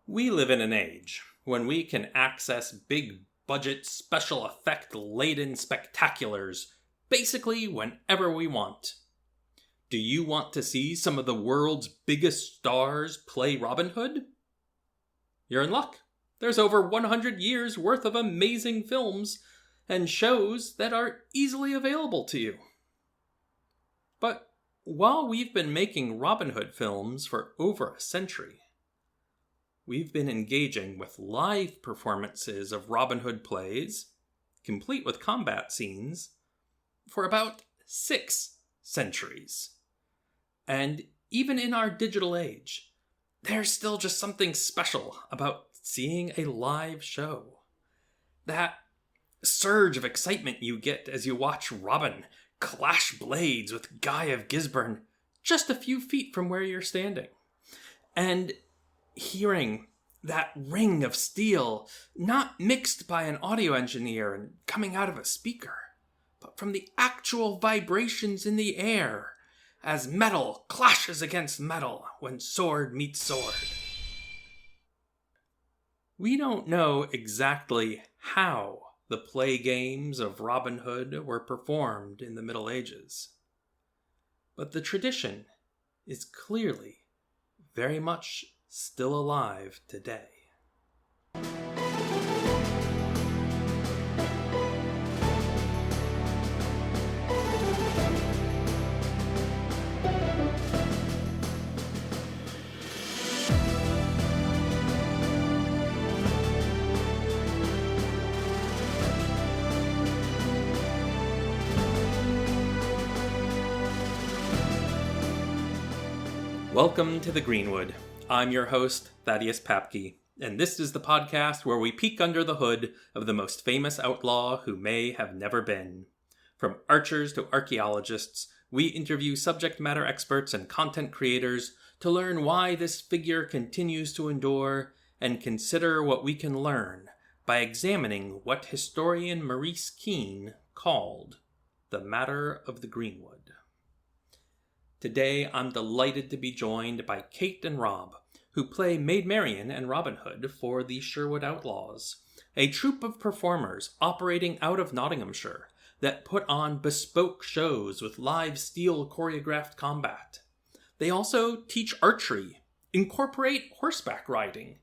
We live in an age when we can access big budget special effect laden spectaculars basically whenever we want. Do you want to see some of the world's biggest stars play Robin Hood? You're in luck. There's over 100 years worth of amazing films and shows that are easily available to you. But while we've been making Robin Hood films for over a century, we've been engaging with live performances of Robin Hood plays, complete with combat scenes, for about 6 centuries. And even in our digital age, there's still just something special about seeing a live show. That surge of excitement you get as you watch Robin clash blades with Guy of Gisborne just a few feet from where you're standing. And hearing that ring of steel, not mixed by an audio engineer and coming out of a speaker, but from the actual vibrations in the air as metal clashes against metal when sword meets sword. We don't know exactly how the play games of Robin Hood were performed in the Middle Ages, but the tradition is clearly very much still alive today. Welcome to the Greenwood. I'm your host, Thaddeus Papke, and this is the podcast where we peek under the hood of the most famous outlaw who may have never been. From archers to archaeologists, we interview subject matter experts and content creators to learn why this figure continues to endure and consider what we can learn by examining what historian Maurice Keene called the matter of the Greenwood. Today, I'm delighted to be joined by Kate and Rob, who play Maid, Marian, and Robin Hood for the Sherwood Outlaws, a troupe of performers operating out of Nottinghamshire that put on bespoke shows with live steel choreographed combat. They also teach archery, incorporate horseback riding,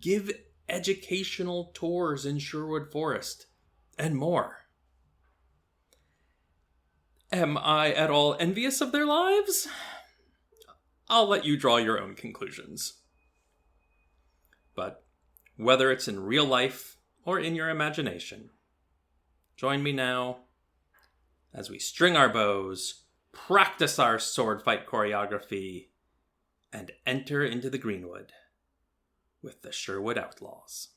give educational tours in Sherwood Forest, and more. Am I at all envious of their lives? I'll let you draw your own conclusions. But whether it's in real life or in your imagination, join me now as we string our bows, practice our sword fight choreography, and enter into the Greenwood with the Sherwood Outlaws.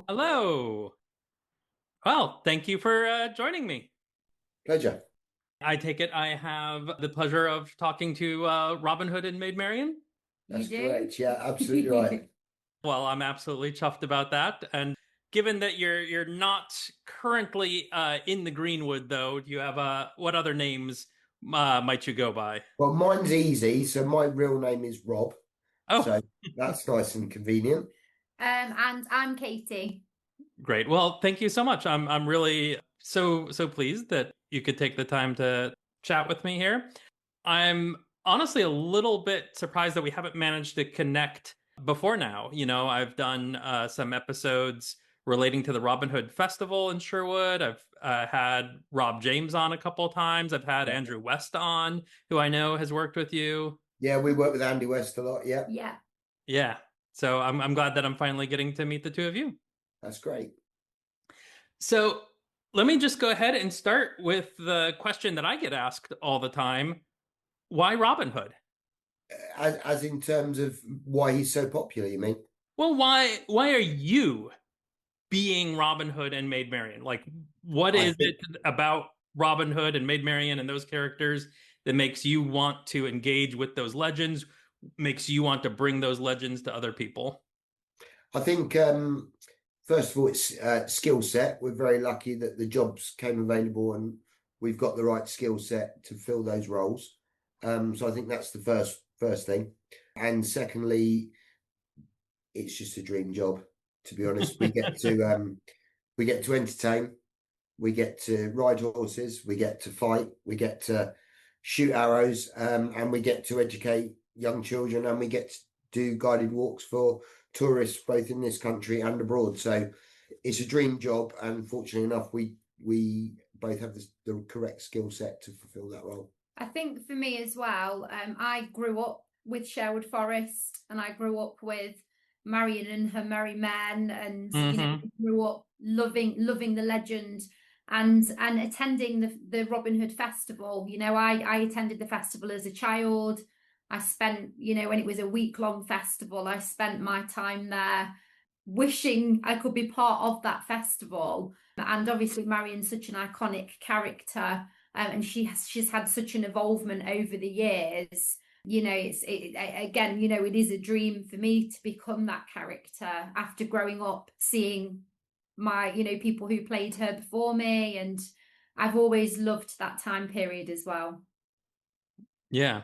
Hello. Well, thank you for joining me. Pleasure. I take it I have the pleasure of talking to Robin Hood and Maid Marian? That's correct. Yeah, absolutely right. Well, I'm absolutely chuffed about that. And given that you're not currently in the Greenwood, though, do you have what other names might you go by? Well, mine's easy. So my real name is Rob. Oh, so that's nice and convenient. And I'm Katie. Great. Well, thank you so much. I'm really so pleased that you could take the time to chat with me here. I'm honestly a little bit surprised that we haven't managed to connect before now. You know, I've done some episodes relating to the Robin Hood Festival in Sherwood. I've had Rob James on a couple of times. I've had Andrew West on, who I know has worked with you. Yeah, we work with Andy West a lot. Yeah. Yeah. So I'm glad that I'm finally getting to meet the two of you. That's great. So let me just go ahead and start with the question that I get asked all the time. Why Robin Hood? As in terms of why he's so popular, you mean? Well, why are you being Robin Hood and Maid Marian? Like, what is it about Robin Hood and Maid Marian and those characters that makes you want to engage with those legends, makes you want to bring those legends to other people? I think first of all, it's skill set. We're very lucky that the jobs came available and we've got the right skill set to fill those roles. So I think that's the first thing. And secondly, it's just a dream job. To be honest, we get to entertain, we get to ride horses, we get to fight, we get to shoot arrows, and we get to educate young children, and we get to do guided walks for tourists both in this country and abroad. So it's a dream job, and fortunately enough, we both have the correct skill set to fulfill that role. I think for me as well, I grew up with Sherwood Forest, and I grew up with Marian and her merry men, and you know, grew up loving the legend and attending the Robin Hood Festival. You know, I attended the festival as a child. I spent, you know, when it was a week-long festival, I spent my time there wishing I could be part of that festival. And obviously Marian's such an iconic character, and she's had such an involvement over the years. You know, again, you know, it is a dream for me to become that character after growing up seeing my, you know, people who played her before me, and I've always loved that time period as well. Yeah.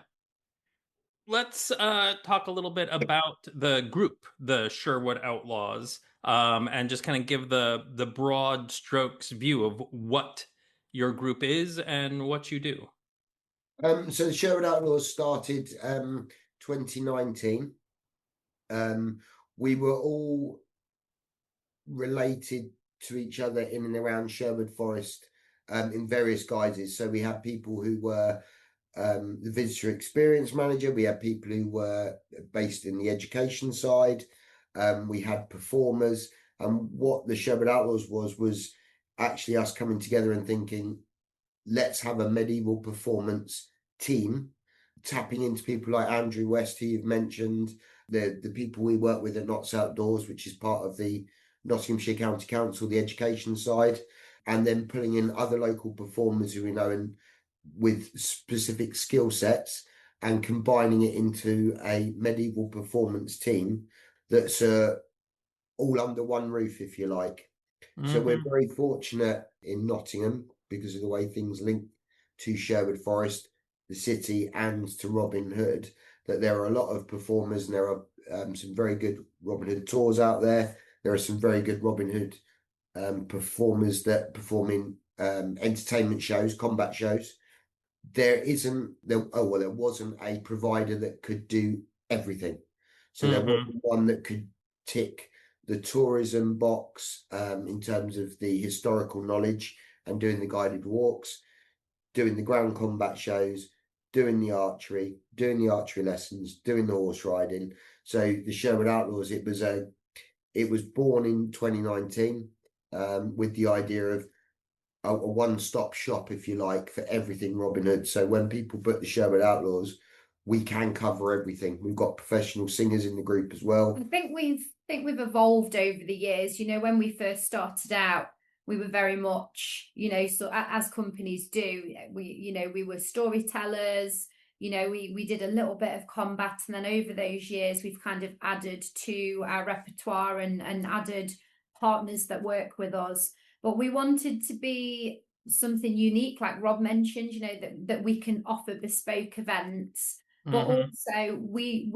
Let's talk a little bit about the group, the Sherwood Outlaws, and just kind of give the broad strokes view of what your group is and what you do. So the Sherwood Outlaws started 2019. We were all related to each other in and around Sherwood Forest in various guises. So we had people who were the visitor experience manager, we had people who were based in the education side, we had performers, and what the Sherwood Outlaws was actually us coming together and thinking, let's have a medieval performance team, tapping into people like Andrew West, who you've mentioned, the people we work with at Notts Outdoors, which is part of the Nottinghamshire County Council, the education side, and then pulling in other local performers who we know and with specific skill sets, and combining it into a medieval performance team that's all under one roof, if you like. So we're very fortunate in Nottingham because of the way things link to Sherwood Forest, the city, and to Robin Hood, that there are a lot of performers, and there are some very good Robin Hood tours out there. There are some very good Robin Hood performers that perform in entertainment shows, combat shows. There wasn't a provider that could do everything. So there wasn't one that could tick the tourism box in terms of the historical knowledge and doing the guided walks, doing the ground combat shows, doing the archery lessons, doing the horse riding. So the Sherwood Outlaws, it was born in 2019 with the idea of a one-stop shop, if you like, for everything Robin Hood. So when people book the Sherwood Outlaws, we can cover everything. We've got professional singers in the group as well. I think we've evolved over the years. You know, when we first started out, we were very much, you know, so as companies do, we were storytellers. You know, we did a little bit of combat, and then over those years, we've kind of added to our repertoire and added partners that work with us. But we wanted to be something unique, like Rob mentioned, you know, that we can offer bespoke events. But also we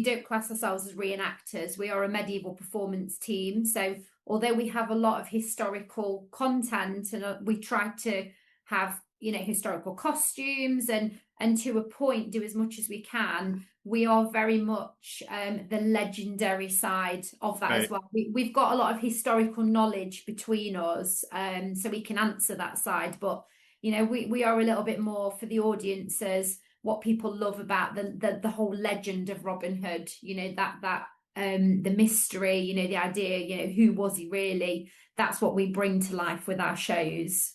don't class ourselves as reenactors. We are a medieval performance team. So although we have a lot of historical content, and we try to have, you know, historical costumes and to a point do as much as we can, we are very much the legendary side of that as well. We've got a lot of historical knowledge between us, so we can answer that side. But, you know, we are a little bit more for the audiences, what people love about the whole legend of Robin Hood, you know, that the mystery, you know, the idea, you know, who was he really? That's what we bring to life with our shows.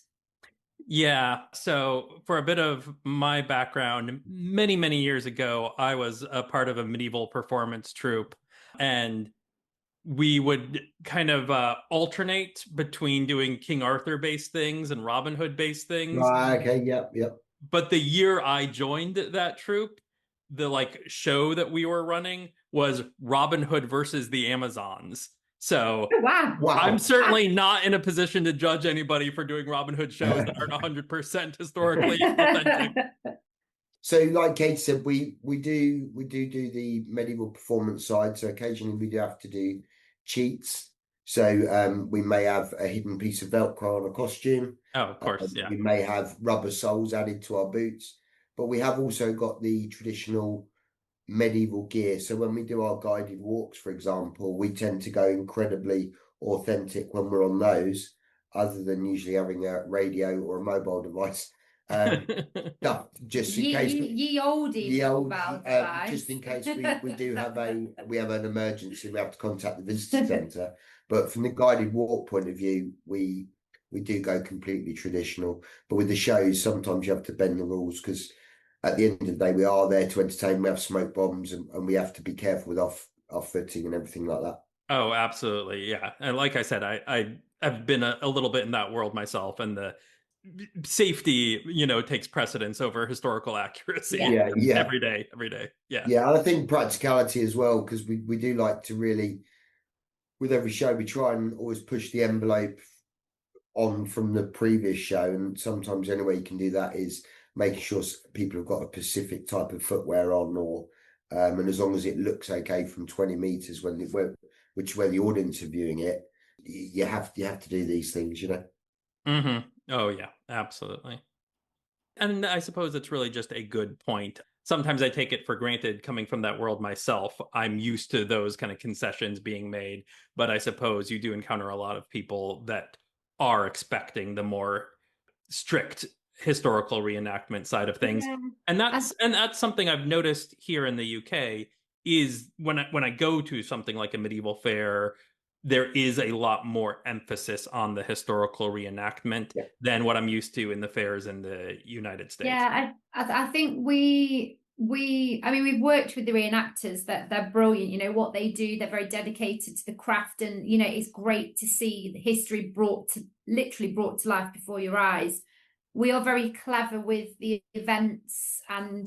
Yeah. So for a bit of my background, many, many years ago, I was a part of a medieval performance troupe, and we would kind of alternate between doing King Arthur based things and Robin Hood based things. Right, okay, yep. But the year I joined that troupe, the like show that we were running was Robin Hood versus the Amazons. So Oh, wow. Wow. I'm certainly not in a position to judge anybody for doing Robin Hood shows that aren't 100% historically authentic. So, like Kate said, we do the medieval performance side. So occasionally we do have to do cheats. So we may have a hidden piece of Velcro on a costume. Oh, of course, yeah. We may have rubber soles added to our boots, but we have also got the traditional medieval gear. So when we do our guided walks, for example, we tend to go incredibly authentic when we're on those, other than usually having a radio or a mobile device. No, just in case ye old just in case we do have an emergency, we have to contact the visitor centre. But from the guided walk point of view, we do go completely traditional. But with the shows, sometimes you have to bend the rules, because at the end of the day, we are there to entertain. We have smoke bombs, and we have to be careful with our footing and everything like that. Oh, absolutely, yeah. And like I said, I've been a little bit in that world myself, and the safety, takes precedence over historical accuracy. Yeah. Every day. Yeah. And I think practicality as well, because we do like to really, with every show, we try and always push the envelope on from the previous show. And sometimes the only way you can do that is making sure people have got a specific type of footwear on, or and as long as it looks okay from 20 meters which way the audience are viewing it, you have to do these things, Mm-hmm. Oh, yeah, absolutely. And I suppose it's really just a good point. Sometimes I take it for granted, coming from that world myself. I'm used to those kind of concessions being made, but I suppose you do encounter a lot of people that are expecting the more strict historical reenactment side of things. Yeah. And that's something I've noticed here in the UK, is when I go to something like a medieval fair, there is a lot more emphasis on the historical reenactment than what I'm used to in the fairs in the United States. Yeah, I think we've worked with the reenactors, that they're brilliant. What they do, they're very dedicated to the craft, and it's great to see the history literally brought to life before your eyes. We are very clever with the events and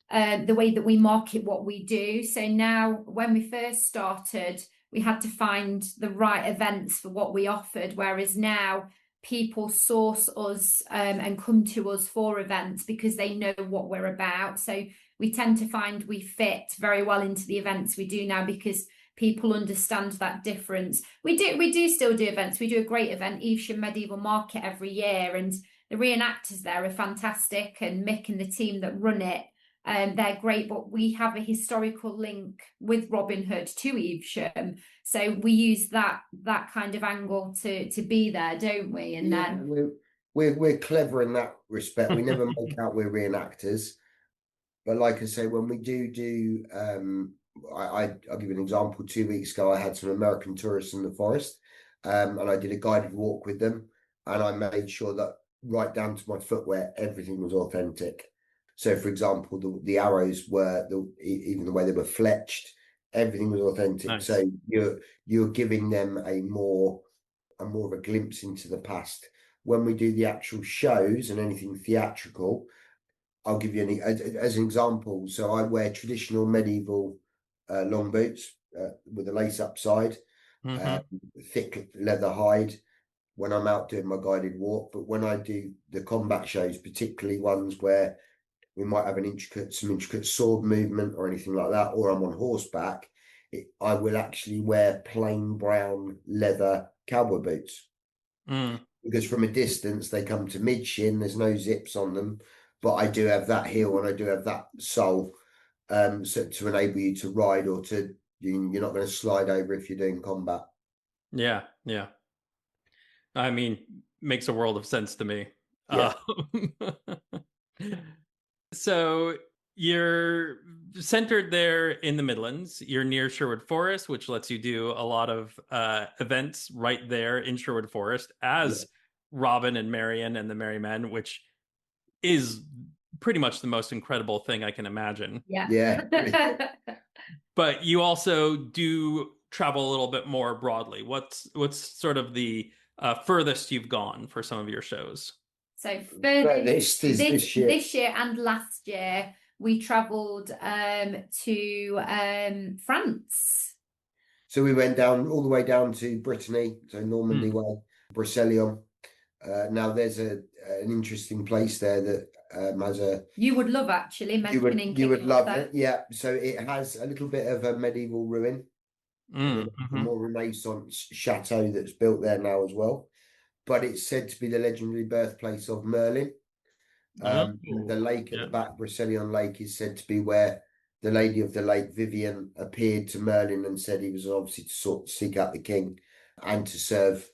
the way that we market what we do. So now, when we first started, we had to find the right events for what we offered, whereas now people source us and come to us for events because they know what we're about. So we tend to find we fit very well into the events we do now, because people understand that difference. We do still do events. We do a great event, Evesham Medieval Market, every year, and the reenactors there are fantastic, and Mick and the team that run it, they're great. But we have a historical link with Robin Hood to Evesham, so we use that kind of angle to be there, don't we? And then we're clever in that respect. We never make out we're reenactors, but like I say, when we do I'll give you an example. 2 weeks ago, I had some American tourists in the forest, and I did a guided walk with them, and I made sure that right down to my footwear, everything was authentic. So, for example, the arrows were even the way they were fletched, everything was authentic. Nice. So you're giving them a more of a glimpse into the past. When we do the actual shows and anything theatrical, I'll give you as an example. So I wear traditional medieval long boots with a lace up side, thick leather hide, when I'm out doing my guided walk. But when I do the combat shows, particularly ones where we might have some intricate sword movement or anything like that, or I'm on horseback, I will actually wear plain brown leather cowboy boots. Because from a distance they come to mid shin, there's no zips on them, but I do have that heel and I do have that sole, so to enable you to ride, or you're not going to slide over if you're doing combat. Yeah. I mean, makes a world of sense to me. Yeah. So you're centered there in the Midlands. You're near Sherwood Forest, which lets you do a lot of events right there in Sherwood Forest as Robin and Marian and the Merry Men, which is pretty much the most incredible thing I can imagine. Yeah. But you also do travel a little bit more broadly. What's sort of the furthest you've gone for some of your shows? So this year and last year, we travelled to France. So we went down all the way down to Brittany, so Normandy way, Brocelion. Now there's an interesting place there that has a. You would love actually mentioning. You would love it, yeah. So it has a little bit of a medieval ruin, a more Renaissance chateau that's built there now as well. But it's said to be the legendary birthplace of Merlin. The lake at the back, Brocelion Lake, is said to be where the Lady of the Lake, Vivian, appeared to Merlin and said he was obviously to sort of seek out the king and to serve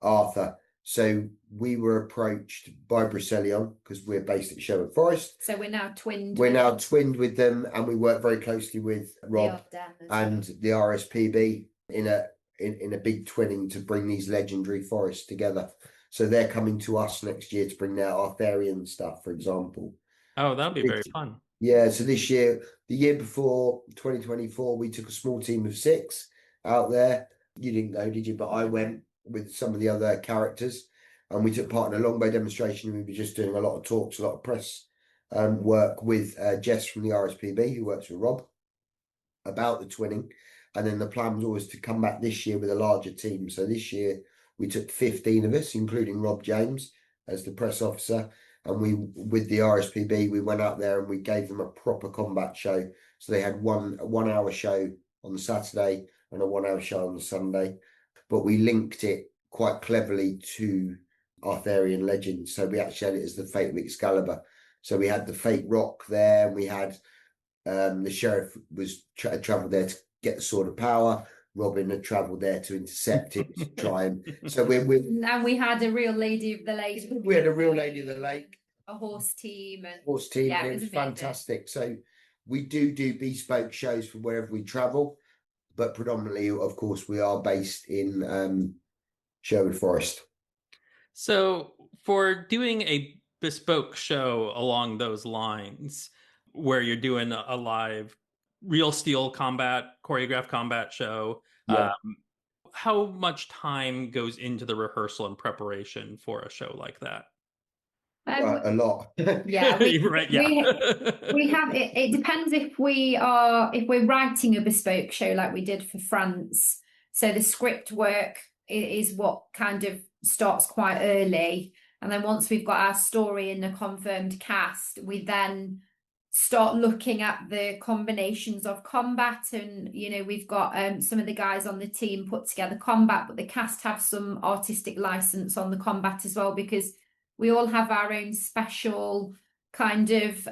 Arthur. So we were approached by Brocelion because we're based at Sherwood Forest. So we're now twinned. We're now twinned with them, and we work very closely with Rob and the RSPB in a big twinning to bring these legendary forests together. So they're coming to us next year to bring their Arthurian stuff, for example. Oh, that'll be very fun. Yeah, so this year, the year before, 2024, we took a small team of 6 out there. You didn't go, did you? But I went with some of the other characters, and we took part in a longbow demonstration. We were just doing a lot of talks, a lot of press work with Jess from the RSPB, who works with Rob, about the twinning. And then the plan was always to come back this year with a larger team. So this year we took 15 of us, including Rob James as the press officer. And we, with the RSPB, we went out there and we gave them a proper combat show. So they had a 1 hour show on the Saturday and a 1 hour show on the Sunday. But we linked it quite cleverly to Arthurian legends. So we actually had it as the Fate of Excalibur. So we had the Fate Rock there. We had the sheriff was travelled there to get the Sword of Power. Robin had travelled there to intercept it, to try and. So and we had a real Lady of the Lake. We had a real Lady of the Lake. A horse team. And yeah, and it was fantastic. So we do bespoke shows from wherever we travel, but predominantly, of course, we are based in Sherwood Forest. So for doing a bespoke show along those lines, where you're doing a live real steel combat, choreographed combat show, how much time goes into the rehearsal and preparation for a show like that? A lot. Yeah, we have it. It depends if we're writing a bespoke show like we did for France. So the script work is what kind of starts quite early, and then once we've got our story and a confirmed cast, we then start looking at the combinations of combat. And we've got some of the guys on the team put together combat, but the cast have some artistic license on the combat as well, because we all have our own special kind of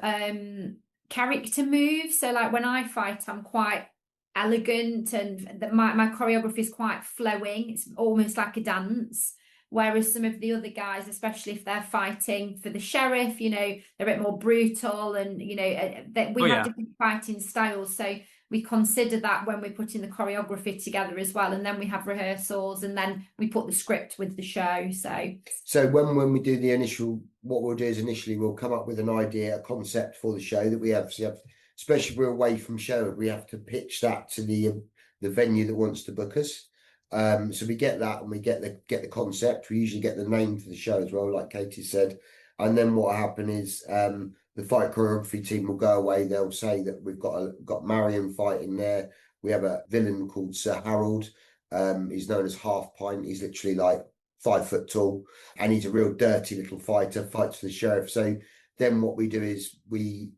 character moves. So like when I fight, I'm quite elegant, and my choreography is quite flowing. It's almost like a dance. Whereas some of the other guys, especially if they're fighting for the sheriff, they're a bit more brutal, and we have different fighting styles. So we consider that when we're putting the choreography together as well. And then we have rehearsals, and then we put the script with the show. So when we do the initial, what we'll do is initially we'll come up with an idea, a concept for the show that we have, especially if we're away from Sherwood, we have to pitch that to the venue that wants to book us. So we get that, and we get the concept. We usually get the name for the show as well, like Katie said. And then what will happen is the fight choreography team will go away. They'll say that we've got Marian fighting there. We have a villain called Sir Harold. He's known as Half Pint. He's literally like 5 foot tall, and he's a real dirty little fighter. Fights for the sheriff. So then what we do is we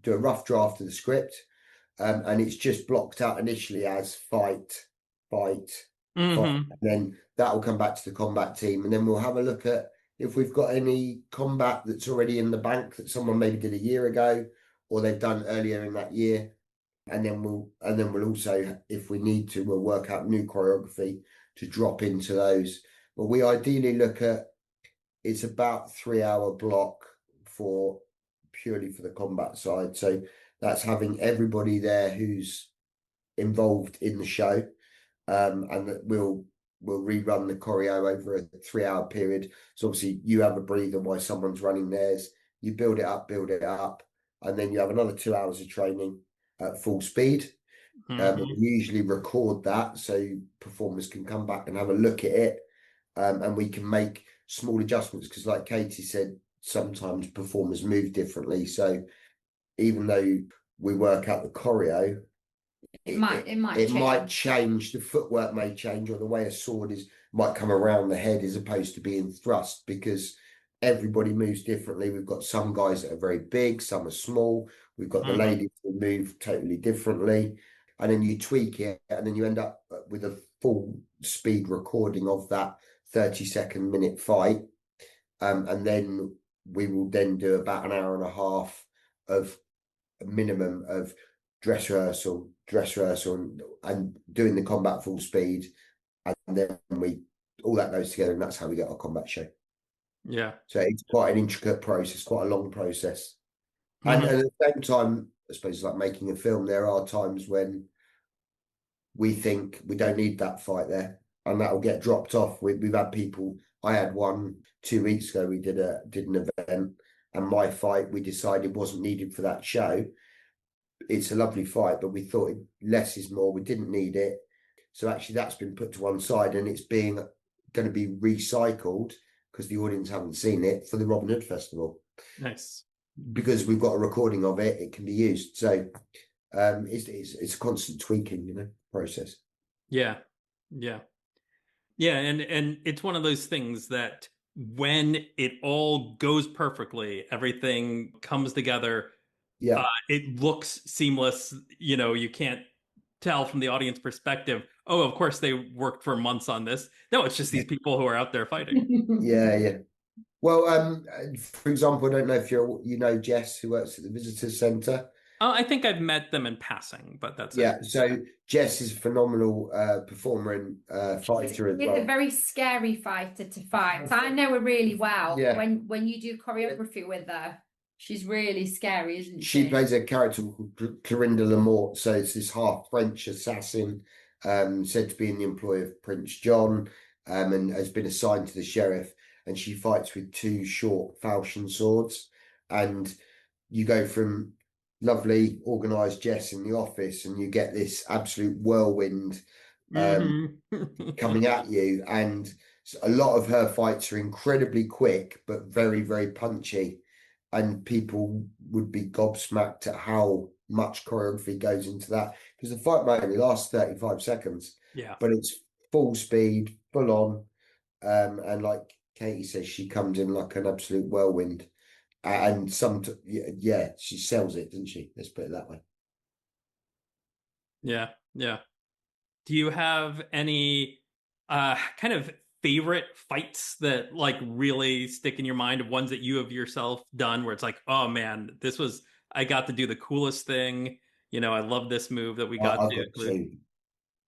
do a rough draft of the script, and it's just blocked out initially as fight. And then that will come back to the combat team, and then we'll have a look at if we've got any combat that's already in the bank that someone maybe did a year ago or they've done earlier in that year, and then we'll also, if we need to, we'll work out new choreography to drop into those. But we ideally look at, it's about 3 hour block purely for the combat side. So that's having everybody there who's involved in the show. And that we'll rerun the choreo over a 3 hour period. So obviously you have a breather while someone's running theirs. You build it up, and then you have another 2 hours of training at full speed. We usually record that so performers can come back and have a look at it, and we can make small adjustments, because like Katie said, sometimes performers move differently. So even though we work out the choreo, It might might change. change. The footwork may change, or the way a sword might come around the head as opposed to being thrust, because everybody moves differently. We've got some guys that are very big, some are small. We've got the ladies who move totally differently, and then you tweak it, and then you end up with a full speed recording of that 30-second minute fight, and then we will then do about an hour and a half of a minimum of dress rehearsal, and doing the combat full speed, and then all that goes together, and that's how we get our combat show. Yeah. So it's quite an intricate process, quite a long process. And at the same time, I suppose, like making a film, there are times when we think we don't need that fight there, and that'll get dropped off. We've had people. I had one 2 weeks ago. We did an event, and my fight we decided wasn't needed for that show. It's a lovely fight, but we thought less is more. We didn't need it, so actually that's been put to one side, and it's going to be recycled because the audience haven't seen it for the Robin Hood Festival. Nice. Because we've got a recording of it, it can be used. So it's a constant tweaking, process. Yeah. And it's one of those things that when it all goes perfectly, everything comes together. Yeah, it looks seamless. You can't tell from the audience perspective, oh, of course they worked for months on this. No, it's just these people who are out there fighting. yeah. Well, for example, I don't know if you know Jess, who works at the visitor centre. I think I've met them in passing, but that's Yeah. it. So Jess is a phenomenal performer and fighter as well. She's a very scary fighter to fight. I know her really well. Yeah. When you do choreography with her, she's really scary, isn't she? She plays a character called Clorinda Lamort. So it's this half French assassin, said to be in the employ of Prince John, and has been assigned to the sheriff. And she fights with two short falchion swords. And you go from lovely, organised Jess in the office, and you get this absolute whirlwind coming at you. And a lot of her fights are incredibly quick, but very, very punchy. And people would be gobsmacked at how much choreography goes into that, because the fight might only last 35 seconds. Yeah. But it's full speed, full on. And like Katie says, she comes in like an absolute whirlwind. And she sells it, doesn't she? Let's put it that way. Yeah. Do you have any kind of favorite fights that like really stick in your mind, ones that you have yourself done where it's like, oh man, I got to do the coolest thing. I love this move that we got to include.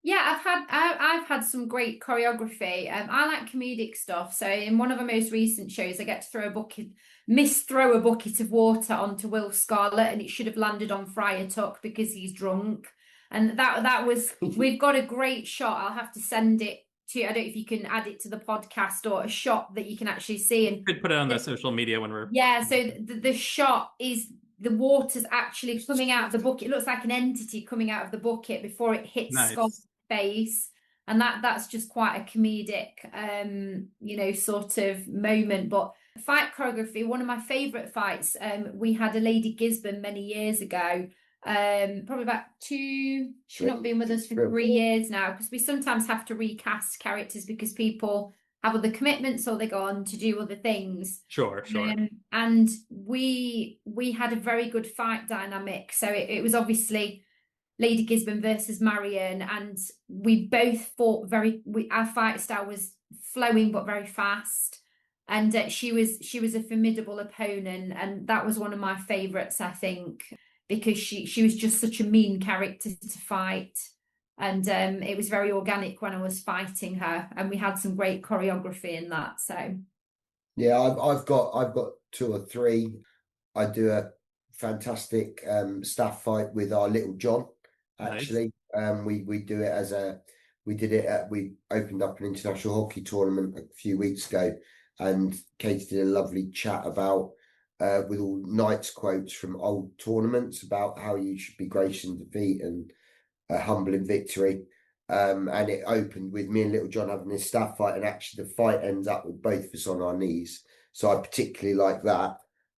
Yeah, I've had some great choreography. I like comedic stuff. So in one of our most recent shows, I get to throw a bucket of water onto Will Scarlett, and it should have landed on Friar Tuck because he's drunk. And that was we've got a great shot. I'll have to send it to you. I don't know if you can add it to the podcast, or a shot that you can actually see. And could put it on the social media when we're so the shot is the water's actually coming out of the bucket. It looks like an entity coming out of the bucket before it hits Scott's face, and that's just quite a comedic sort of moment. But fight choreography, one of my favorite fights, we had a Lady Gisborne many years ago, probably about she's not been with us for 3 years now, because we sometimes have to recast characters because people have other commitments or they go on to do other things. Sure. And we had a very good fight dynamic. So it was obviously Lady Gisborne versus Marian, and we both fought our fight style was flowing but very fast, and she was a formidable opponent, and that was one of my favorites, I think, because she was just such a mean character to fight, and it was very organic when I was fighting her, and we had some great choreography in that. So yeah, I've got 2 or 3. I do a fantastic staff fight with our little John. Actually, nice. We do it we opened up an international hockey tournament a few weeks ago, and Katie did a lovely chat about with all Knights quotes from old tournaments about how you should be gracious in defeat and humble in victory. And it opened with me and little John having this staff fight, and actually the fight ends up with both of us on our knees. So I particularly like that.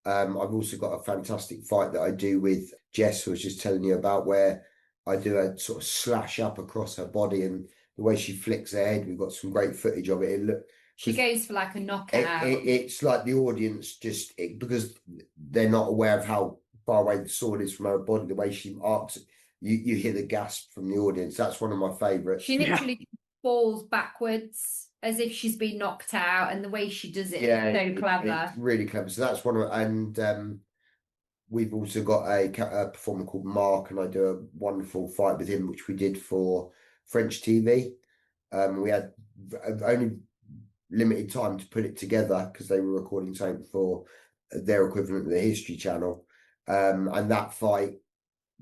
I've also got a fantastic fight that I do with Jess, who I was just telling you about, where I do a sort of slash up across her body, and the way she flicks her head, we've got some great footage of it. She goes for like a knockout. It's like the audience because they're not aware of how far away the sword is from her body, the way she arcs, you hear the gasp from the audience. That's one of my favourites. She literally falls backwards as if she's been knocked out, and the way she does it is so clever. It's really clever. So that's one of, and we've also got a performer called Mark, and I do a wonderful fight with him, which we did for French TV. We had only limited time to put it together because they were recording something for their equivalent of the History Channel, and that fight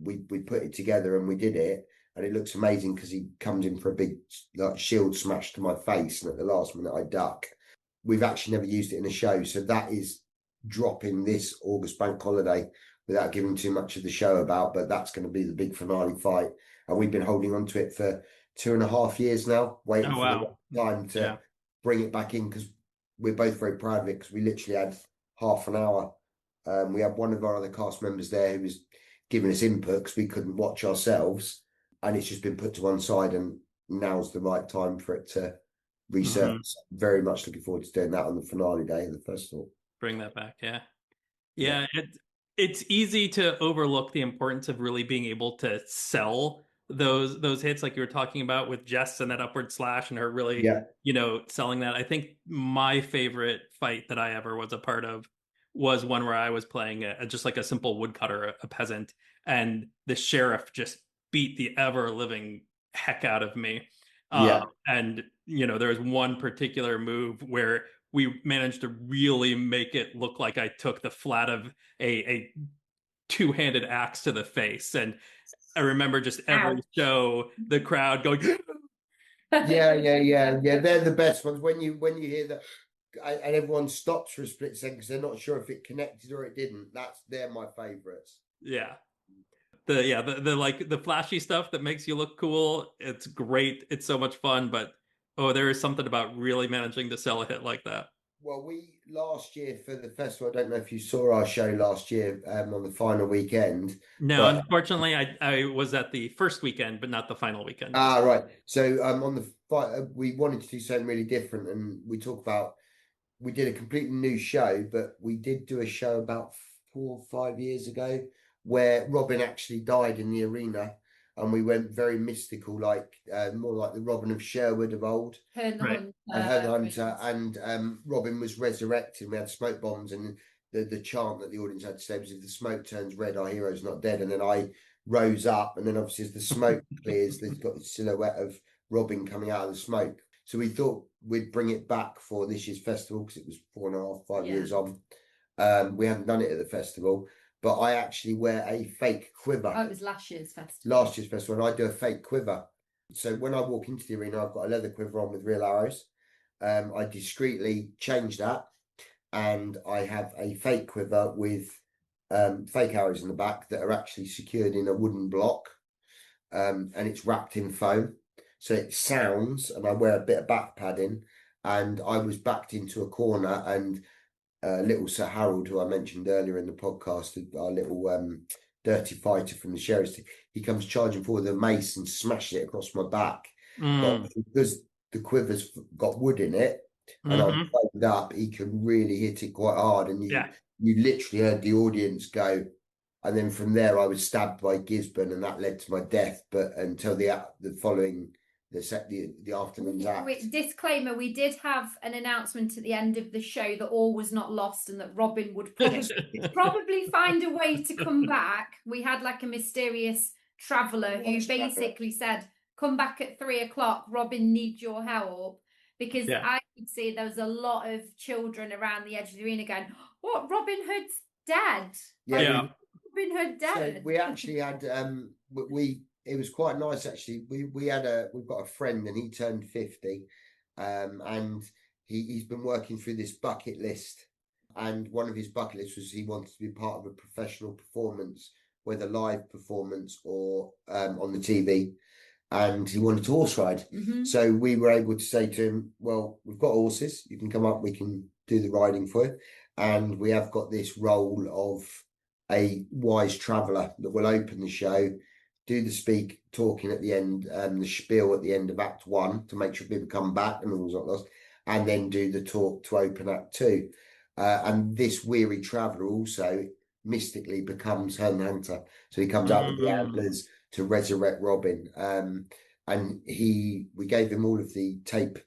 we put it together and we did it, and it looks amazing because he comes in for a big like shield smash to my face, and at the last minute I duck. We've actually never used it in a show, so that is dropping this August bank holiday without giving too much of the show about, but that's going to be the big finale fight, and we've been holding on to it for 2.5 years now, waiting for the time to bring it back in, because we're both very proud of it, because we literally had half an hour. We had one of our other cast members there who was giving us input because we couldn't watch ourselves, and it's just been put to one side, and now's the right time for it to resurface. Very much looking forward to doing that on the finale day of the festival. Bring that back. Yeah. It's easy to overlook the importance of really being able to sell those hits, like you were talking about with Jess and that upward slash, and her really selling that. I think my favorite fight that I ever was a part of was one where I was playing just like a simple woodcutter, a peasant, and the sheriff just beat the ever living heck out of me. And there was one particular move where we managed to really make it look like I took the flat of a two-handed axe to the face. And I remember just every show, the crowd going, yeah. They're the best ones when you hear that, and everyone stops for a split second because they're not sure if it connected or it didn't. They're my favorites. The like the flashy stuff that makes you look cool. It's great. It's so much fun, but there is something about really managing to sell a hit like that. Well, we last year for the festival, I don't know if you saw our show last year on the final weekend. No, unfortunately, I was at the first weekend, but not the final weekend. Right. So on the we wanted to do something really different, and we did a completely new show, but we did do a show about 4 or 5 years ago where Robin actually died in the arena, and we went very mystical, like more like the Robin of Sherwood of old. Her the Hunter, and Robin was resurrected. We had smoke bombs, and the chant that the audience had to say was, "If the smoke turns red, our hero's not dead." And then I rose up, and then obviously as the smoke clears, there's got the silhouette of Robin coming out of the smoke. So we thought we'd bring it back for this year's festival because it was 4.5, 5 years on. We haven't done it at the festival, but I actually wear a fake quiver. Oh, it was last year's festival. Last year's festival, and I do a fake quiver. So when I walk into the arena, I've got a leather quiver on with real arrows. I discreetly change that, and I have a fake quiver with fake arrows in the back that are actually secured in a wooden block, and it's wrapped in foam. So it sounds, and I wear a bit of back padding, and I was backed into a corner, and little Sir Harold, who I mentioned earlier in the podcast, our little dirty fighter from the sheriff's team, he comes charging forward with a mace and smashes it across my back. But because the quiver's got wood in it, and I'm foamed up, he can really hit it quite hard, and you literally heard the audience go. And then from there, I was stabbed by Gisborne, and that led to my death. But until the following the afternoon's act. Disclaimer: we did have an announcement at the end of the show that all was not lost, and that Robin would probably find a way to come back. We had like a mysterious traveller who basically said, "Come back at 3:00. Robin needs your help." Because I could see there was a lot of children around the edge of the arena going, "What? Robin Hood's dead?" Robin Hood dead. So we actually had it was quite nice actually. We've got a friend, and he turned 50, and he's been working through this bucket list, and one of his bucket lists was he wanted to be part of a professional performance, whether live performance or on the TV, and he wanted to horse ride. So we were able to say to him, "Well, we've got horses, you can come up, we can do the riding for you." and we have got this role of a wise traveller that will open the show, do the talking at the end, the spiel at the end of Act 1 to make sure people come back and all that, and then do the talk to open Act 2. And this weary traveller also mystically becomes Herne the Hunter. So he comes out with the antlers to resurrect Robin. And we gave him all of the tape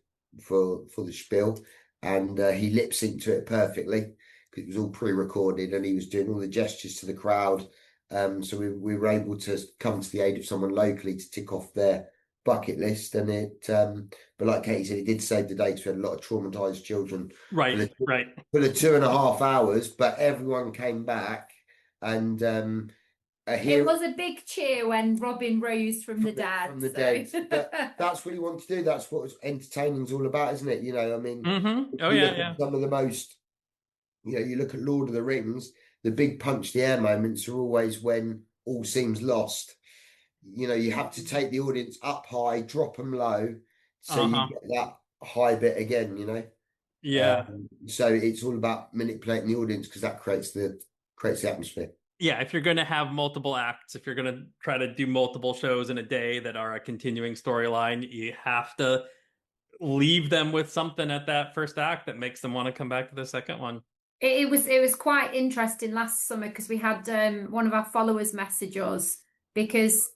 for the spiel, and he lip synced to it perfectly because it was all pre-recorded, and he was doing all the gestures to the crowd. So we were able to come to the aid of someone locally to tick off their bucket list, and but like Katie said, it did save the day because we had a lot of traumatized children. Right. For the 2.5 hours, but everyone came back, and it was a big cheer when Robin rose from the dead. From the dead. But that's what you want to do. That's what entertaining's all about, isn't it? You know, I mean, some of the most, you look at Lord of the Rings, the big punch the air moments are always when all seems lost. You have to take the audience up high, drop them low, so you get that high bit again, Yeah. So it's all about manipulating the audience because that creates the atmosphere. Yeah, if you're going to have multiple acts, if you're going to try to do multiple shows in a day that are a continuing storyline, you have to leave them with something at that first act that makes them want to come back to the second one. It was quite interesting last summer because we had one of our followers message us because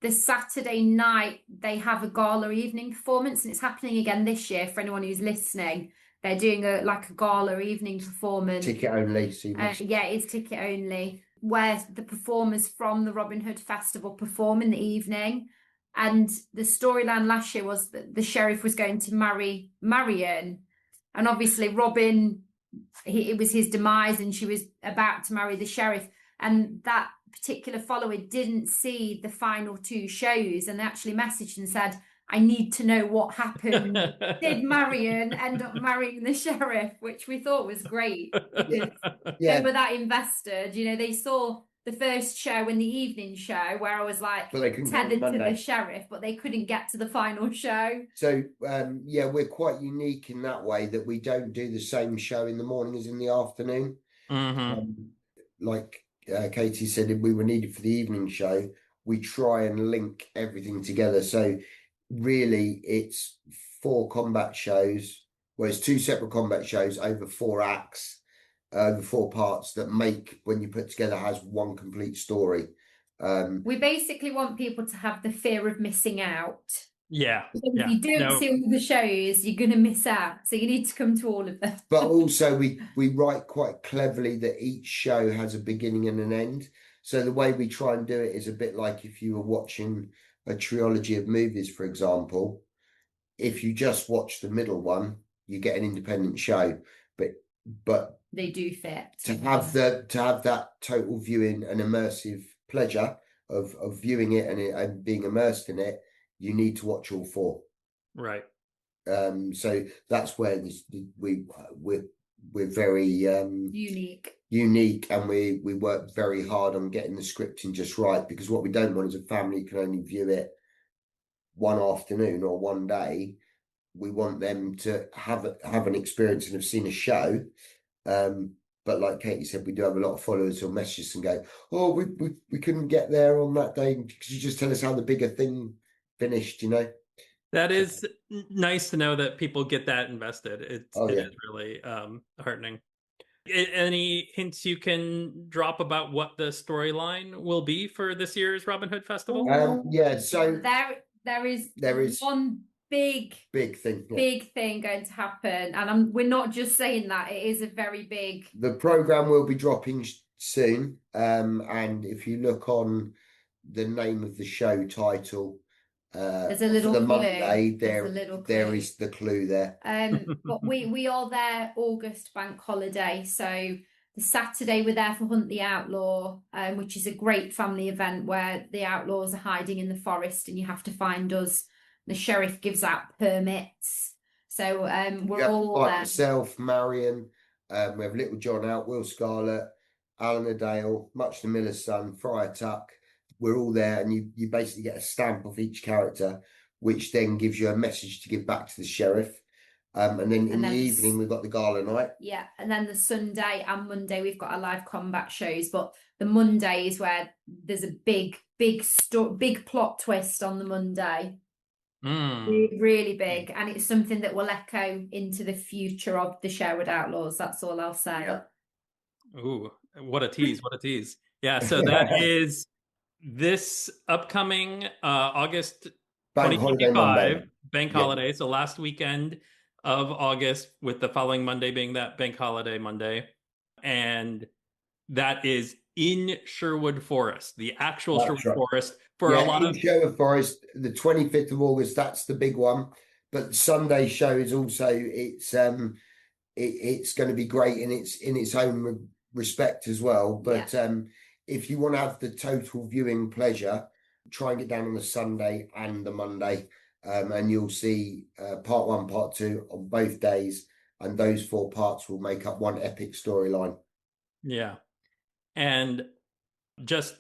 the Saturday night they have a gala evening performance, and it's happening again this year for anyone who's listening. They're doing a gala evening performance. Ticket only. Yeah, it's ticket only, where the performers from the Robin Hood Festival perform in the evening. And the storyline last year was that the sheriff was going to marry Marian. And obviously Robin, it was his demise, and she was about to marry the sheriff. And that particular follower didn't see the final 2 shows, and they actually messaged and said, I need to know what happened. Did Marian end up marrying the sheriff? Which we thought was great. They were that invested. They saw the first show and the evening show where I was like tethered to the sheriff, but they couldn't get to the final show. So we're quite unique in that way that we don't do the same show in the morning as in the afternoon. Like Katie said, if we were needed for the evening show, we try and link everything together. So really it's 4 combat shows, it's 2 separate combat shows over 4 acts, over 4 parts that make, when you put together, has one complete story. We basically want people to have the fear of missing out. Yeah. If you don't see all the shows, you're going to miss out. So you need to come to all of them. But also we write quite cleverly that each show has a beginning and an end. So the way we try and do it is a bit like if you were watching a trilogy of movies, for example. If you just watch the middle one, you get an independent show. But they do fit. To have that total viewing and immersive pleasure of viewing it and being immersed in it, you need to watch all 4. Right. So that's where we're very unique, and we work very hard on getting the scripting just right, because what we don't want is a family can only view it one afternoon or one day. We want them to have an experience and have seen a show. But like Katie said, we do have a lot of followers who'll message us and go, oh, we couldn't get there on that day. Could you just tell us how the bigger thing finished, That is nice to know that people get that invested. It is really heartening. Any hints you can drop about what the storyline will be for this year's Robin Hood Festival? So there is one big thing going to happen, and we're not just saying that, it is a very big. The program will be dropping soon, and if you look on the name of the show title, there's a little for the clue. Monday, there is the clue there. But we are there August bank holiday, so the Saturday we're there for Hunt the Outlaw, which is a great family event where the outlaws are hiding in the forest and you have to find us. The sheriff gives out permits, so we're all there. Myself, Marian, we have Little John out, Will Scarlett, Alan Adale, Much the Miller's son, Friar Tuck. We're all there, and you basically get a stamp of each character, which then gives you a message to give back to the sheriff. And then in And the then evening, we've got the gala night. Yeah, and then the Sunday and Monday we've got our live combat shows. But the Monday is where there's a big plot twist on the Monday. Really big, and it's something that will echo into the future of the Sherwood Outlaws. That's all I'll say. Yeah. Ooh, what a tease! What a tease! Yeah, so that is this upcoming August Bank holiday Monday. 2025 bank holiday. So last weekend of August, with the following Monday being that bank holiday Monday, and that is in Sherwood Forest, the actual That's Sherwood right. Forest. For a lot in of Sherwood Forest, the 25th of August, that's the big one. But the Sunday show is also it's going to be great in its own respect as well. But if you want to have the total viewing pleasure, try and get down on the Sunday and the Monday, and you'll see part 1, part 2 on both days, and those 4 parts will make up one epic storyline. Yeah, and just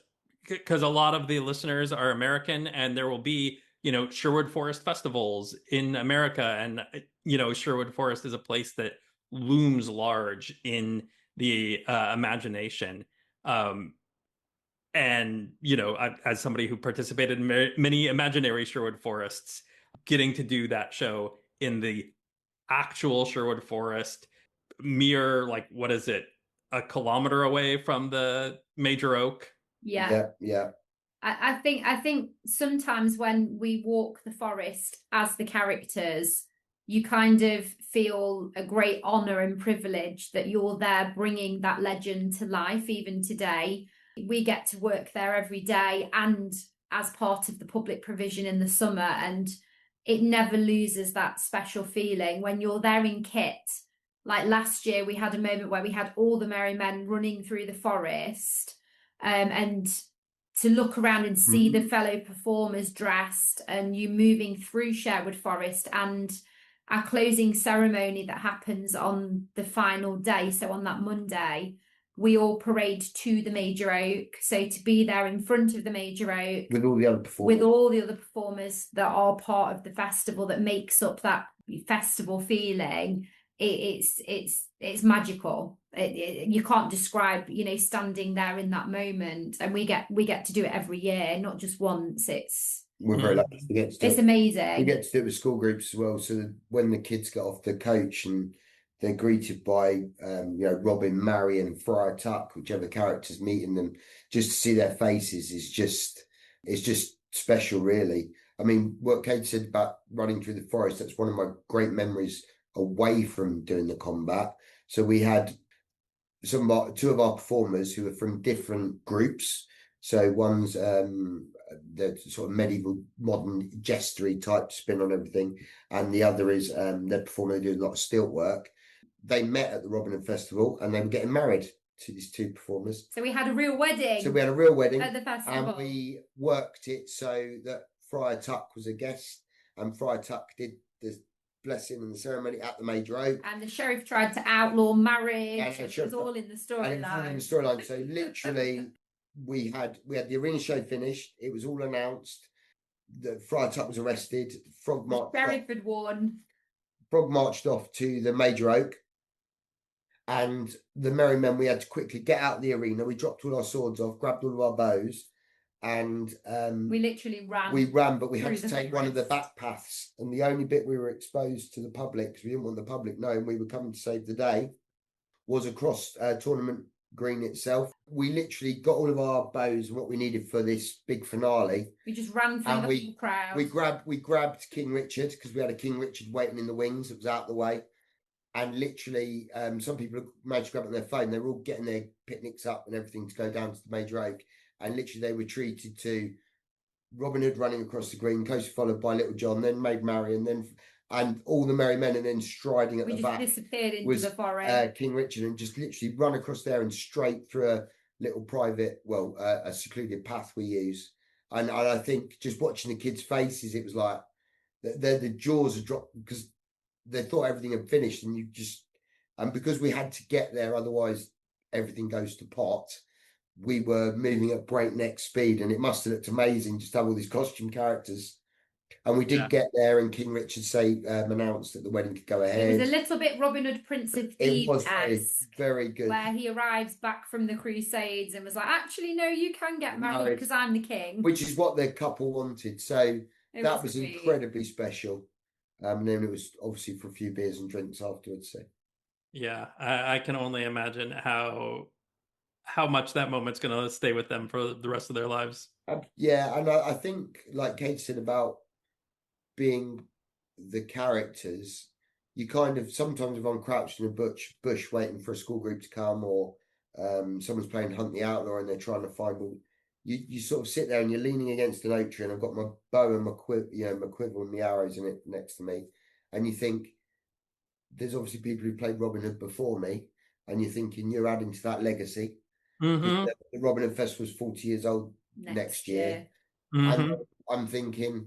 because a lot of the listeners are American, and there will be, Sherwood Forest festivals in America, and Sherwood Forest is a place that looms large in the imagination. And as somebody who participated in many imaginary Sherwood Forests, getting to do that show in the actual Sherwood Forest, mere, like, what is it, a kilometer away from the major oak. Yeah. I think sometimes when we walk the forest as the characters, you kind of feel a great honor and privilege that you're there bringing that legend to life even today. We get to work there every day and as part of the public provision in the summer, and it never loses that special feeling when you're there in kit. Like last year, we had a moment where we had all the merry men running through the forest, and to look around and see the fellow performers dressed, and you moving through Sherwood Forest, and our closing ceremony that happens on the final day. So on that Monday, we all parade to the major oak. So to be there in front of the major oak with all the other performers that are part of the festival, that makes up that festival feeling, it's magical. You can't describe, standing there in that moment. And we get to do it every year, not just once. We're very lucky to get to do it's amazing. We get to do it with school groups as well. So that when the kids get off the coach and they're greeted by Robin, Marian, Friar Tuck, whichever character's meeting them, just to see their faces is just special, really. I mean, what Kate said about running through the forest, that's one of my great memories away from doing the combat. So we had two of our performers who were from different groups. So one's the sort of medieval modern gestury type spin on everything, and the other is they're performing, they do a lot of stilt work. They met at the Robin Hood Festival and they were getting married to these two performers. So we had a real wedding. At the festival. And we worked it so that Friar Tuck was a guest, and Friar Tuck did the blessing and the ceremony at the major oak. And the sheriff tried to outlaw marriage. It was all in the storyline. So literally we had the arena show finished. It was all announced that Friar Tuck was arrested. Sheriff had won. Frog marched off to the major oak. And the merry men, we had to quickly get out of the arena. We dropped all our swords off, grabbed all of our bows, and we literally ran. We ran, but we had to take one of the back paths. And the only bit we were exposed to the public, because we didn't want the public knowing we were coming to save the day, was across tournament green itself. We literally got all of our bows and what we needed for this big finale. We just ran through the whole crowd. We grabbed King Richard, because we had a King Richard waiting in the wings. It was out the way. And literally, some people managed to grab it on their phone. They were all getting their picnics up and everything to go down to the major oak. And literally, they were treated to Robin Hood running across the green, closely followed by Little John, then Maid, Marian, and all the merry men, and then striding at the back. We just disappeared into the forest. King Richard, and just literally run across there and straight through a little private, a secluded path we use. And I think just watching the kids' faces, it was like the jaws are dropped, because they thought everything had finished, and because we had to get there, otherwise everything goes to pot. We were moving at breakneck speed, and it must have looked amazing just to have all these costume characters And we did get there, and King Richard announced that the wedding could go ahead. It was a little bit Robin Hood, Prince of Thieves. It was very good. Where he arrives back from the Crusades and was like, actually, no, you can get married because I'm the king. Which is what the couple wanted. So that was incredibly special. And then it was obviously for a few beers and drinks afterwards. So. Yeah, I can only imagine how much that moment's going to stay with them for the rest of their lives. Yeah, and I think, like Kate said about being the characters, you kind of sometimes if I'm crouched in a bush waiting for a school group to come, or someone's playing Hunt the Outlaw and they're trying to find you sort of sit there and you're leaning against an oak tree, and I've got my bow and my quiver and my arrows in it next to me, and you think there's obviously people who played Robin Hood before me, and you're thinking you're adding to that legacy. Mm-hmm. The Robin Hood Festival's 40 years old next year. Mm-hmm. And I'm thinking,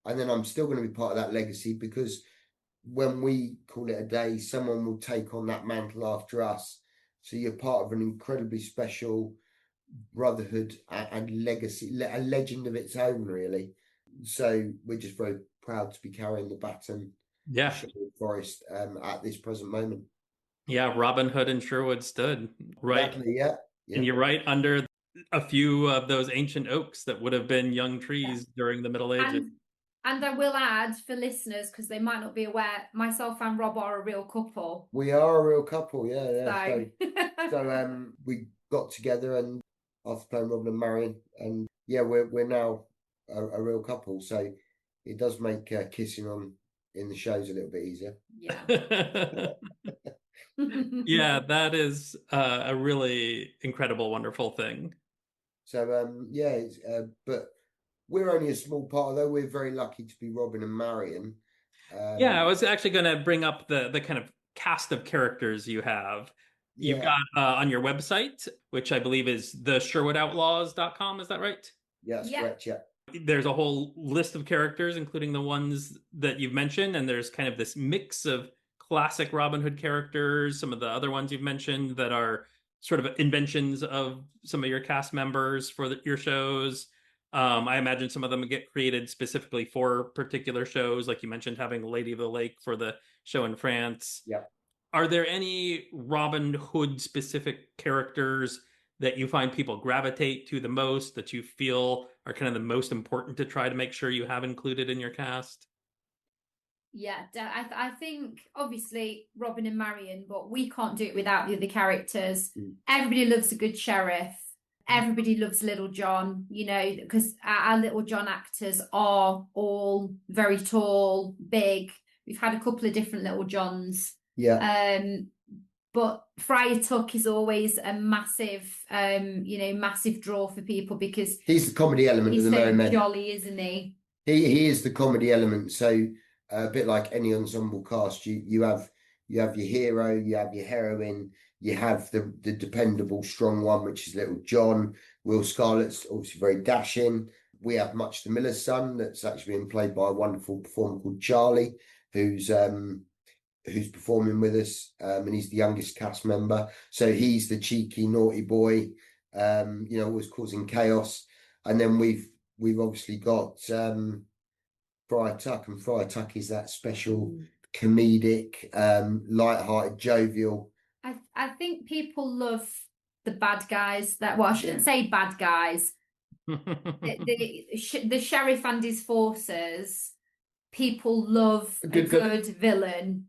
and then I'm still going to be part of that legacy, because when we call it a day, someone will take on that mantle after us. So you're part of an incredibly special brotherhood and legacy, a legend of its own, really. So we're just very proud to be carrying the baton. Yeah, Sherwood Forest at this present moment. Yeah, Robin Hood and Sherwood stood right. Exactly, yeah. And you're right under a few of those ancient oaks that would have been young trees during the Middle Ages. And I will add for listeners, because they might not be aware, myself and Rob are a real couple. We are a real couple, yeah. So we got together and after playing Robin and Marian, and we're now a real couple. So it does make kissing in the shows a little bit easier. Yeah. Yeah, that is a really incredible, wonderful thing. So but we're only a small part, although we're very lucky to be Robin and Marian. I was actually going to bring up the kind of cast of characters you have. You've got on your website, which I believe is the SherwoodOutlaws.com. Is that right? Yeah, that's correct. Yeah. There's a whole list of characters, including the ones that you've mentioned, and there's kind of this mix of classic Robin Hood characters, some of the other ones you've mentioned that are sort of inventions of some of your cast members for your shows. I imagine some of them get created specifically for particular shows, like you mentioned having Lady of the Lake for the show in France. Yeah. Are there any Robin Hood specific characters that you find people gravitate to the most, that you feel are kind of the most important to try to make sure you have included in your cast? Yeah, I think obviously Robin and Marian, but we can't do it without the other characters. Everybody loves a good sheriff. Everybody loves Little John, because our Little John actors are all very tall, big. We've had a couple of different Little Johns. Yeah. But Friar Tuck is always a massive, massive draw for people, because he's the comedy element of the Merry Men. He's so jolly, isn't he? He is the comedy element. So a bit like any ensemble cast, you have your hero, you have your heroine, you have the dependable, strong one, which is Little John. Will Scarlett's obviously very dashing. We have Much the Miller's Son, that's actually been played by a wonderful performer called Charlie, who's performing with us, and he's the youngest cast member. So he's the cheeky, naughty boy, always causing chaos. And then we've obviously got Friar Tuck, and Friar Tuck is that special comedic, light-hearted, jovial. I think people love the bad guys. I shouldn't say bad guys. the sheriff and his forces. People love a good villain,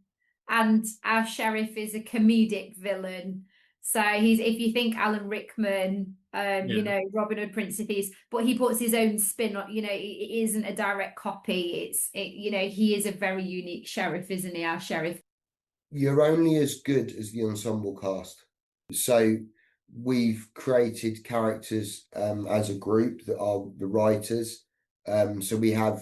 and our sheriff is a comedic villain. So if you think Alan Rickman, Robin Hood, Prince of Thieves, but he puts his own spin on. It isn't a direct copy. He is a very unique sheriff, isn't he? Our sheriff. You're only as good as the ensemble cast. So we've created characters as a group that are the writers. So we have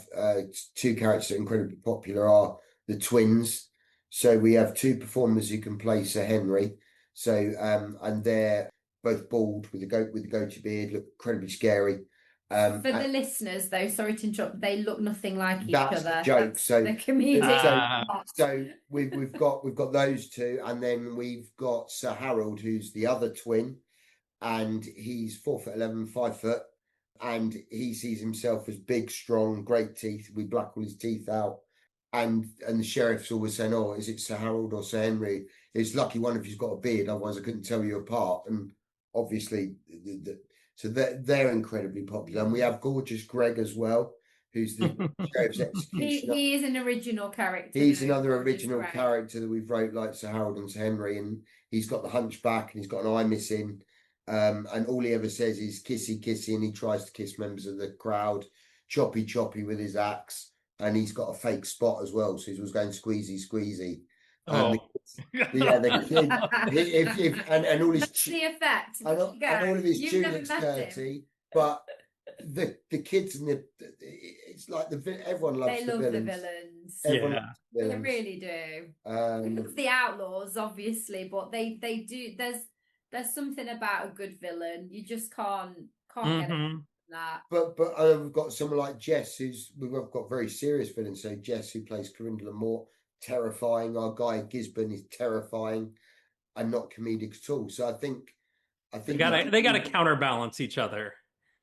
two characters that are incredibly popular, are the twins. So we have two performers who can play Sir Henry. So and they're both bald with the goatee beard, look incredibly scary. For the listeners, though, sorry to interrupt, they look nothing like each other. That's the joke. So the comedic. So we've got those two, and then we've got Sir Harold, who's the other twin, and he's 4'11", 5 foot, and he sees himself as big, strong, great teeth. We black all his teeth out. And the sheriff's always saying, "Oh, is it Sir Harold or Sir Henry? It's lucky one of you's got a beard, otherwise I couldn't tell you apart." And obviously, so they're incredibly popular. And we have gorgeous Greg as well, who's the sheriff's executioner. He is an original character. He's another original character that we've wrote like Sir Harold and Sir Henry, and he's got the hunchback and he's got an eye missing. And all he ever says is kissy kissy, and he tries to kiss members of the crowd, choppy choppy with his axe. And he's got a fake spot as well, so he was going squeezy, squeezy. Oh. The kids, and all his That's the effect. and all of his tunics dirty, but the kids and it's like everyone loves they the love villains. the villains. Everyone loves the They villains. really do. It's the outlaws, obviously, but they do. There's something about a good villain. You just can't get it. That. But we've got someone like Jess, we've got very serious villains. So Jess, who plays Corinda Lamort, terrifying. Our guy Gisborne is terrifying and not comedic at all. So I think they gotta counterbalance each other,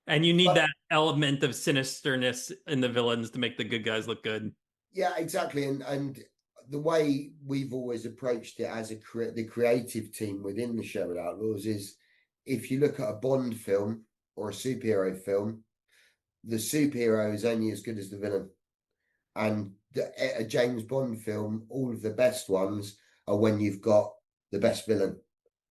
and you need that element of sinisterness in the villains to make the good guys look good. Yeah, exactly. And the way we've always approached it as the creative team within the Sherwood Outlaws is, if you look at a Bond film or a superhero film, the superhero is only as good as the villain. And a James Bond film, all of the best ones are when you've got the best villain.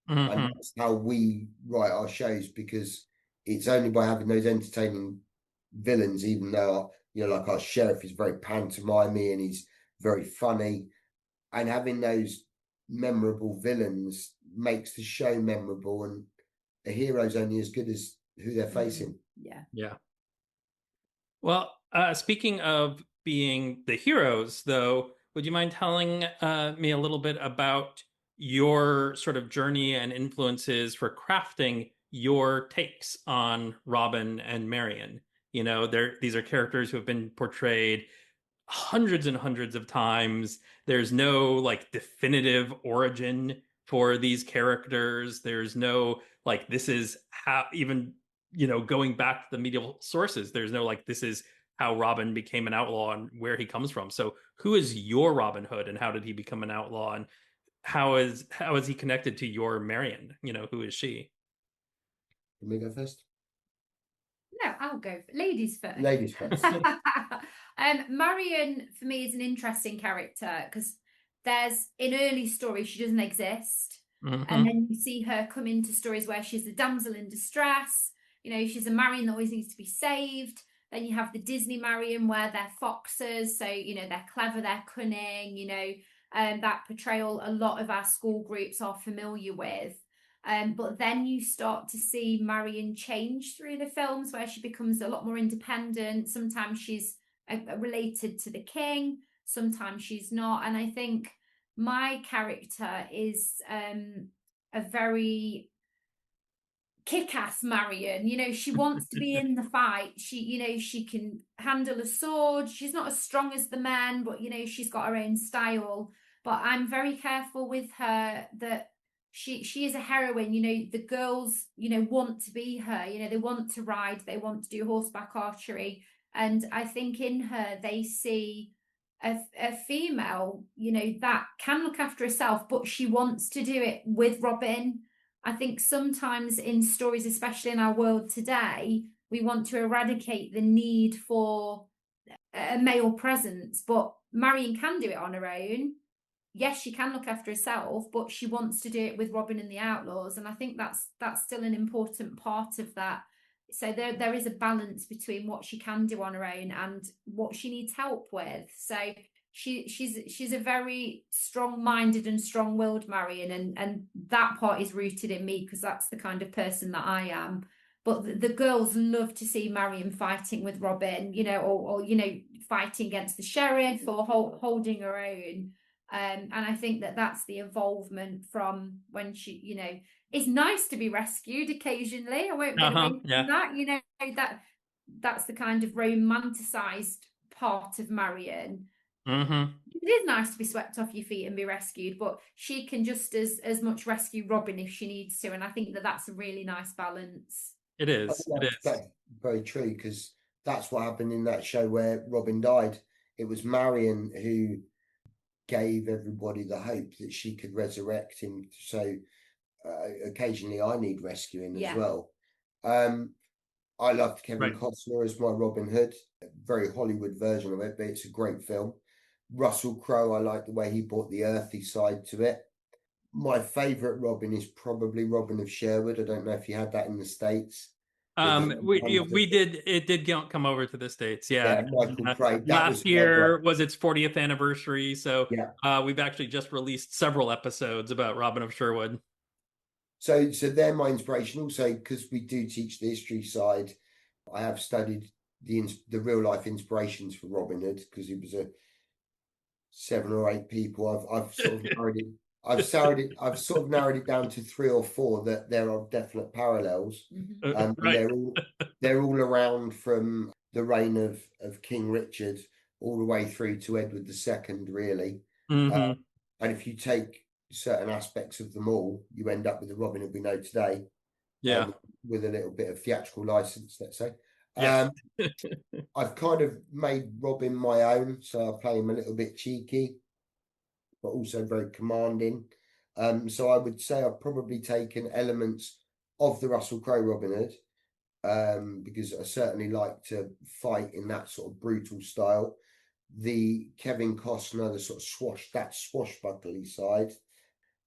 And that's how we write our shows, because it's only by having those entertaining villains, even though, like our sheriff is very pantomimey and he's very funny, and having those memorable villains makes the show memorable, and a hero's only as good as who they're facing. Yeah. Well, speaking of being the heroes, though, would you mind telling me a little bit about your sort of journey and influences for crafting your takes on Robin and Marian? These are characters who have been portrayed hundreds and hundreds of times. There's no like definitive origin for these characters. There's no like, this is how, even going back to the medieval sources, there's no like, this is how Robin became an outlaw and where he comes from. So who is your Robin Hood, and how did he become an outlaw, and how is he connected to your Marian? Who is she? Can we go first? No, I'll go. Ladies first. Ladies first. Marian, for me, is an interesting character because in early stories she doesn't exist, and then you see her come into stories where she's the damsel in distress. She's a Marian that always needs to be saved. Then you have the Disney Marian, where they're foxes, so they're clever, they're cunning. That portrayal a lot of our school groups are familiar with. But then you start to see Marian change through the films, where she becomes a lot more independent. Sometimes she's related to the king, sometimes she's not. And I think my character is a very kick-ass Marian. She wants to be in the fight. She can handle a sword. She's not as strong as the men, but she's got her own style. But I'm very careful with her that she is a heroine. The girls want to be her. They want to ride, they want to do horseback archery, and I think in her they see a female that can look after herself, but she wants to do it with Robin. I think sometimes in stories, especially in our world today, we want to eradicate the need for a male presence, but Marian can do it on her own. Yes, she can look after herself, but she wants to do it with Robin and the Outlaws, and I think that's still an important part of that. So there is a balance between what she can do on her own and what she needs help with. So she's a very strong-minded and strong-willed Marian, and that part is rooted in me because that's the kind of person that I am. But the girls love to see Marian fighting with Robin, or fighting against the sheriff or holding her own. And I think that's the evolvement from when she, it's nice to be rescued occasionally. I won't get away from that. That's the kind of romanticized part of Marian. It is nice to be swept off your feet and be rescued, but she can just as much rescue Robin if she needs to, and I think that's a really nice balance. It I is. think It is. that's very true, because that's what happened in that show where Robin died. It was Marian who gave everybody the hope that she could resurrect him. So occasionally I need rescuing as Yeah. well. I loved Kevin Right. Costner as my Robin Hood, a very Hollywood version of it, but it's a great film. Russell Crowe, I like the way he brought the earthy side to it. My favourite Robin is probably Robin of Sherwood. I don't know if you had that in the States. With the We did. It did come over to the States. Yeah. yeah, Michael Craig. That was Last year was its 40th anniversary, so yeah. we've actually just released several episodes about Robin of Sherwood. So they're my inspiration. Also, because we do teach the history side, I have studied the real life inspirations for Robin Hood, because it was a 7 or 8 people. I've sort of narrowed it. I've sort of narrowed it down to 3 or 4 that there are definite parallels. And Right. they're all around from the reign of King Richard all the way through to Edward II, really. Mm-hmm. And if you take certain aspects of them all, you end up with the Robin Hood we know today. Yeah. With a little bit of theatrical license, let's say. Yes. I've kind of made Robin my own, so I play him a little bit cheeky, but also very commanding. So I would say I've probably taken elements of the Russell Crowe Robin Hood, because I certainly like to fight in that sort of brutal style. The Kevin Costner, the sort of swashbuckly side,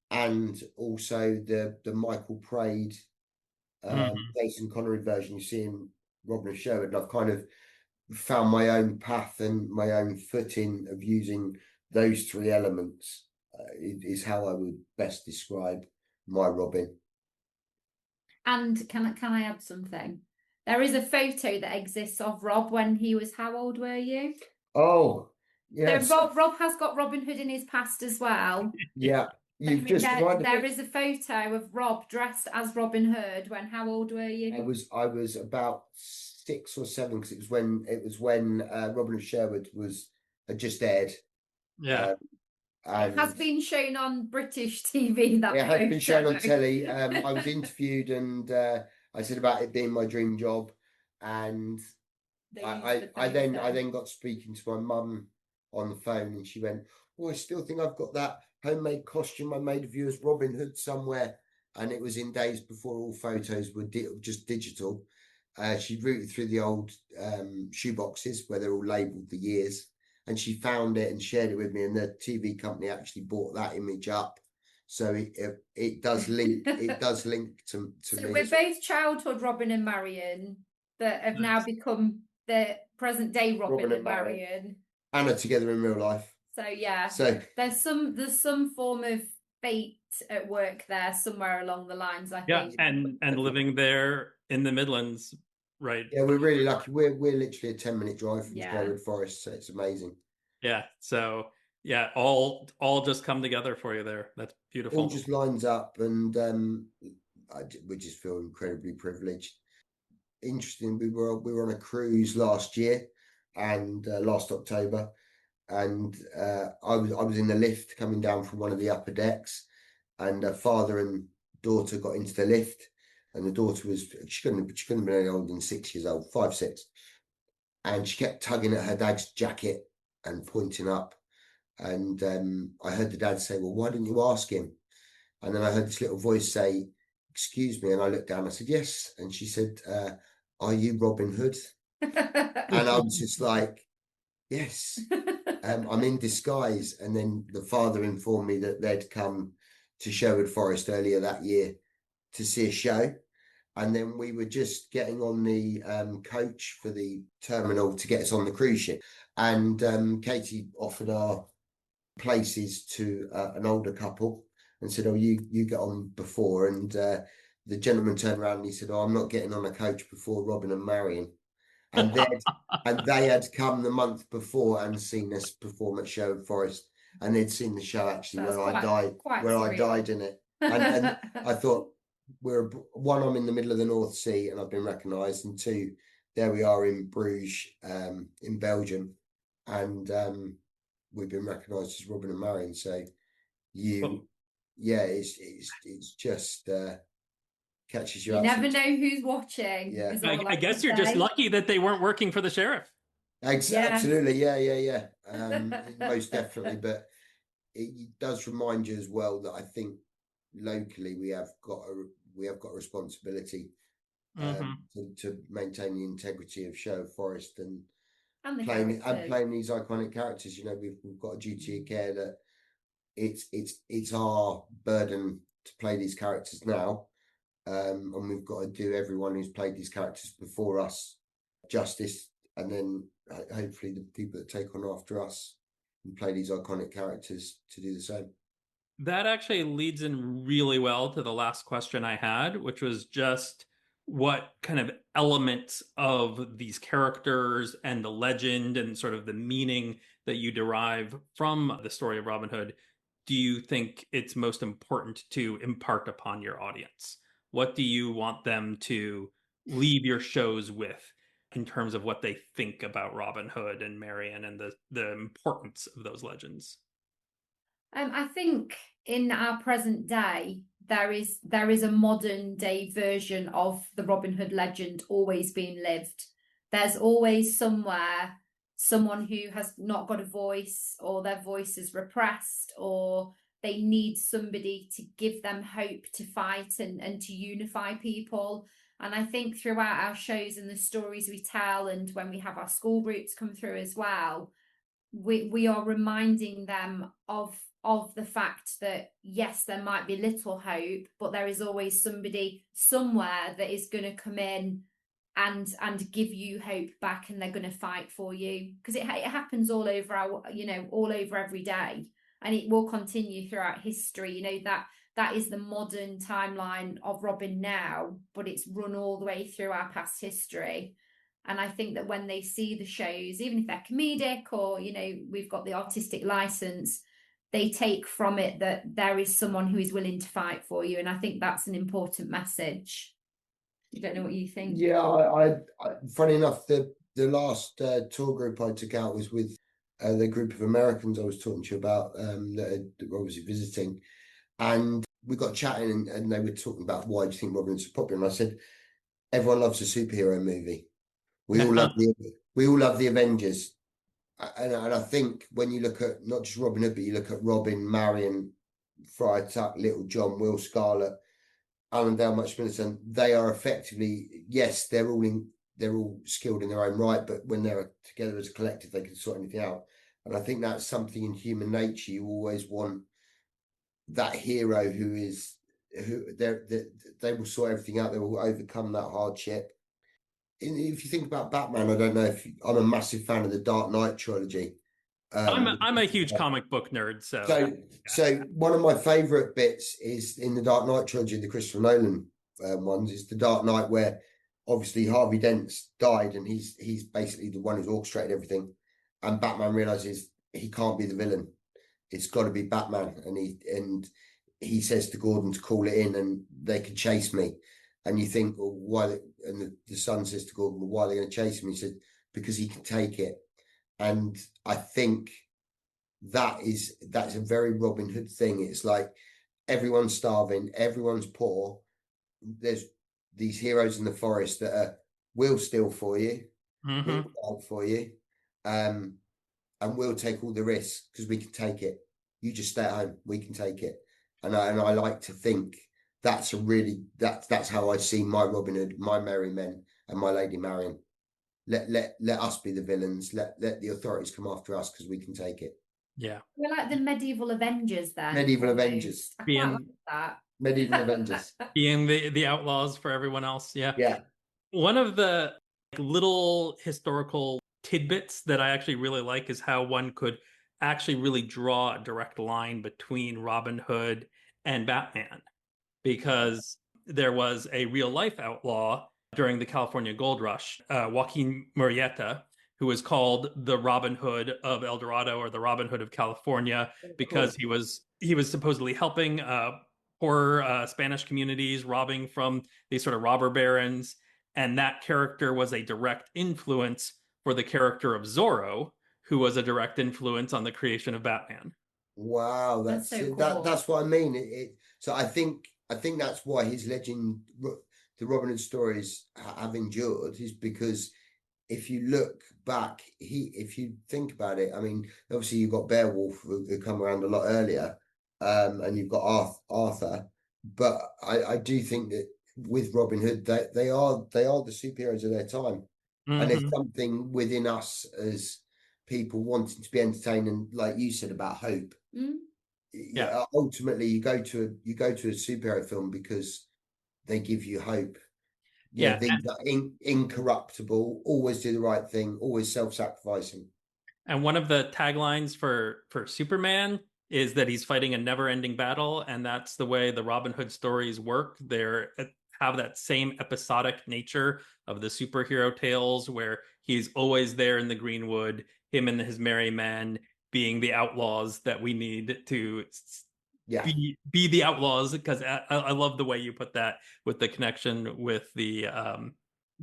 and also the Michael Praed, Jason Connery version you see in Robin of Sherwood. And I've kind of found my own path and my own footing of using those 3 elements, is how I would best describe my Robin. And can I add something? There is a photo that exists of Rob when he was, how old were you? Oh, yes. So Rob has got Robin Hood in his past as well. Yeah. You've just there is a photo of Rob dressed as Robin Hood when, how old were you? I was about 6 or 7, because it was when Robin of Sherwood had just aired. Yeah. It has been shown on British TV. That it has been shown on telly. I was interviewed, and I said about it being my dream job, and I then got speaking to my mum on the phone, and she went, "Oh, I still think I've got that homemade costume I made of you as Robin Hood somewhere." And it was in days before all photos were just digital. She rooted through the old shoe boxes where they're all labelled the years, and she found it and shared it with me. And the TV company actually bought that image up, so it does link. It does link to so me. We're both childhood Robin and Marian that have now become the present day Robin and Marian. And are together in real life. So yeah. So there's some form of fate at work there somewhere along the lines, I think. And living there in the Midlands, right? Yeah, we're really lucky. We're literally a 10-minute drive from Sherwood Forest, so it's amazing. Yeah. So yeah, all just come together for you there. That's beautiful. All just lines up, and we just feel incredibly privileged. Interesting. We were on a cruise last year, and last October, and I was in the lift coming down from one of the upper decks, and a father and daughter got into the lift, and the daughter she couldn't have been any older than 6 years old, 5, 6, and she kept tugging at her dad's jacket and pointing up, and I heard the dad say, "Well, why didn't you ask him?" And then I heard this little voice say, "Excuse me," and I looked down. I said, "Yes," and she said, "Are you Robin Hood?" And I was just like, "Yes." I'm in disguise. And then the father informed me that they'd come to Sherwood Forest earlier that year to see a show. And then we were just getting on the coach for the terminal to get us on the cruise ship. And Katie offered our places to an older couple and said, "Oh, you get on before." And the gentleman turned around and he said, "Oh, I'm not getting on a coach before Robin and Marian." And they had come the month before and seen us perform at Sherwood Forest, and they'd seen the show actually where I died in it. And I thought, I'm in the middle of the North Sea and I've been recognised, and 2, there we are in Bruges, in Belgium, and we've been recognised as Robin and Marian. So it's just catches you You out. never know who's watching. Yeah. is all I guess can you're just say. lucky that they weren't working for the sheriff. Absolutely, yeah. Most definitely, but it does remind you as well that I think locally we have got a responsibility to maintain the integrity of Sherwood Forest and the playing these iconic characters. You know, we've got a duty of care that it's our burden to play these characters now, and we've got to do everyone who's played these characters before us justice, and then hopefully the people that take on after us and play these iconic characters to do the same. That actually leads in really well to the last question I had, which was just what kind of elements of these characters and the legend and sort of the meaning that you derive from the story of Robin Hood do you think it's most important to impart upon your audience? What do you want them to leave your shows with in terms of what they think about Robin Hood and Marian and the importance of those legends? I think in our present day, there is a modern day version of the Robin Hood legend always being lived. There's always somewhere someone who has not got a voice, or their voice is repressed, or they need somebody to give them hope to fight and to unify people. And I think throughout our shows and the stories we tell, and when we have our school groups come through as well, we are reminding them of the fact that yes, there might be little hope, but there is always somebody somewhere that is going to come in and give you hope back, and they're going to fight for you, because it happens all over all over every day, and it will continue throughout history. That is the modern timeline of Robin now, but it's run all the way through our past history. And I think that when they see the shows, even if they're comedic or, we've got the artistic license, they take from it that there is someone who is willing to fight for you. And I think that's an important message. I don't know what you think. Yeah, I funny enough, the last tour group I took out was with the group of Americans I was talking to you about that were obviously visiting. And we got chatting and they were talking about why do you think Robin Hood's so popular? And I said, everyone loves a superhero movie. We all love the Avengers. And I think when you look at not just Robin Hood, but you look at Robin, Marian, Friar Tuck, Little John, Will Scarlet, Alan Dale, Much Millicent, they are effectively, yes, they're all skilled in their own right, but when they're together as a collective, they can sort anything out. And I think that's something in human nature. You always want that hero who they will sort everything out. They will overcome that hardship. If you think about Batman, I don't know if I'm a massive fan of the Dark Knight trilogy. I'm a huge comic book nerd, so one of my favorite bits is in the Dark Knight trilogy, the Christopher Nolan ones. Is the Dark Knight where obviously Harvey Dent's died, and he's basically the one who's orchestrated everything, and Batman realizes he can't be the villain. It's got to be Batman, and he says to Gordon to call it in, and they can chase me. And you think, well, why? And the son says to Gordon, well, why are they going to chase him? He said, because he can take it. And I think that's a very Robin Hood thing. It's like everyone's starving, everyone's poor. There's these heroes in the forest that will steal for you, will fight for you, and we'll take all the risks because we can take it. You just stay at home, we can take it. And I like to think that's how I see my Robin Hood, my merry men, and my Lady Marian. Let us be the villains. Let the authorities come after us because we can take it. Yeah, we're like the medieval Avengers then. Medieval Avengers. I quite like that. Medieval Avengers. Being the outlaws for everyone else. Yeah. One of the little historical tidbits that I actually really like is how one could actually really draw a direct line between Robin Hood and Batman, because there was a real life outlaw during the California Gold Rush, Joaquin Murrieta, who was called the Robin Hood of El Dorado, or the Robin Hood of California, because he was supposedly helping poor Spanish communities, robbing from these sort of robber barons. And that character was a direct influence for the character of Zorro, who was a direct influence on the creation of Batman. Wow, that's so cool. That's what I mean. So I think I think that's why his legend, the Robin Hood stories have endured, is because if you look back, if you think about it, I mean, obviously you've got Beowulf who come around a lot earlier, and you've got Arthur, but I do think that with Robin Hood, they are the superheroes of their time, and there's something within us as people wanting to be entertained, and like you said about hope. Yeah, ultimately you go to a superhero film because they give you hope. Yeah, these are incorruptible, always do the right thing, always self-sacrificing. And one of the taglines for Superman is that he's fighting a never-ending battle, and that's the way the Robin Hood stories work. They have that same episodic nature of the superhero tales where he's always there in the Greenwood, him and his merry men being the outlaws that we need to be the outlaws. Because I love the way you put that with the connection with the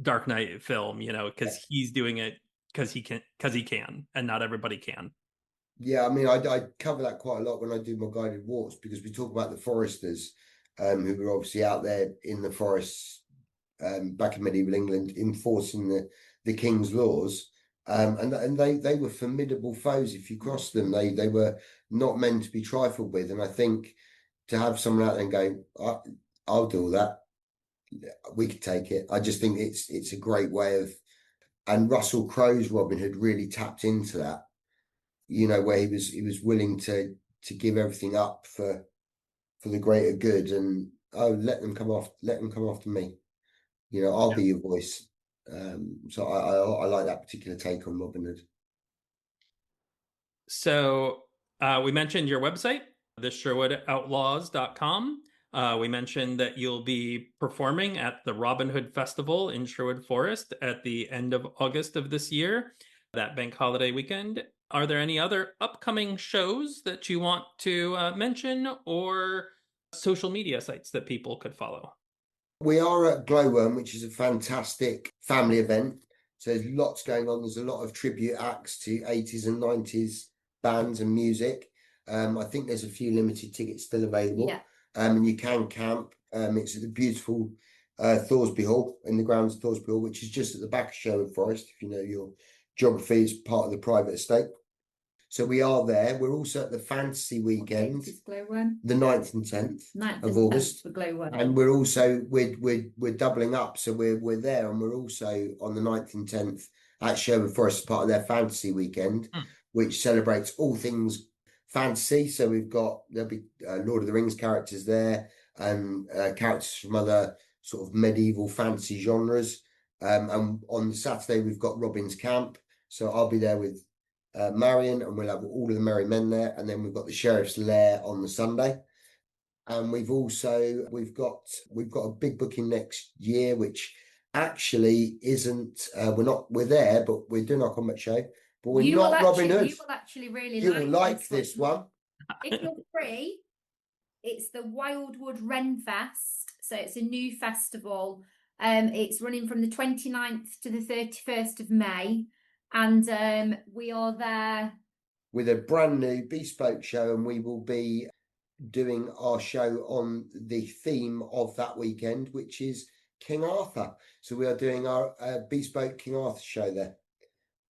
Dark Knight film, because he's doing it because he can, and not everybody can. Yeah, I mean, I cover that quite a lot when I do my guided walks, because we talk about the foresters, who were obviously out there in the forests, back in medieval England, enforcing the king's laws. And they were formidable foes. If you crossed them, they were not meant to be trifled with. And I think to have someone out there and go, I'll do all that, we could take it. I just think it's a great way of, and Russell Crowe's Robin Hood really tapped into that, where he was willing to give everything up for the greater good, and let them come after me. I'll be your voice. So I like that particular take on Robin Hood. So we mentioned your website, the SherwoodOutlaws.com. We mentioned that you'll be performing at the Robin Hood Festival in Sherwood Forest at the end of August of this year, that bank holiday weekend. Are there any other upcoming shows that you want to mention, or social media sites that people could follow? We are at Glowworm, which is a fantastic family event. So there's lots going on. There's a lot of tribute acts to 80s and 90s bands and music. I think there's a few limited tickets still available. Yeah. And you can camp. It's at the beautiful Thoresby Hall, in the grounds of Thoresby Hall, which is just at the back of Sherwood Forest. If you know your geography, it's part of the private estate. So we are there. We're also at the Fantasy Weekend, the 9th and 10th of August, and we're also we're doubling up. So we're there, and we're also on the 9th and 10th at Sherwood Forest as part of their Fantasy Weekend, which celebrates all things fantasy. So there'll be Lord of the Rings characters there, and characters from other sort of medieval fantasy genres. And on Saturday we've got Robin's Camp, so I'll be there with Marian, and we'll have all of the merry men there, and then we've got the Sheriff's Lair on the Sunday, and we've got a big booking next year, which actually isn't we're there, but we're doing our combat show, but we're not Robin Hood. You will actually really like this one. If you're free, it's the Wildwood Renfest, so it's a new festival. It's running from the 29th to the 31st of May. And we are there with a brand new bespoke show, and we will be doing our show on the theme of that weekend, which is King Arthur. So we are doing our bespoke King Arthur show there.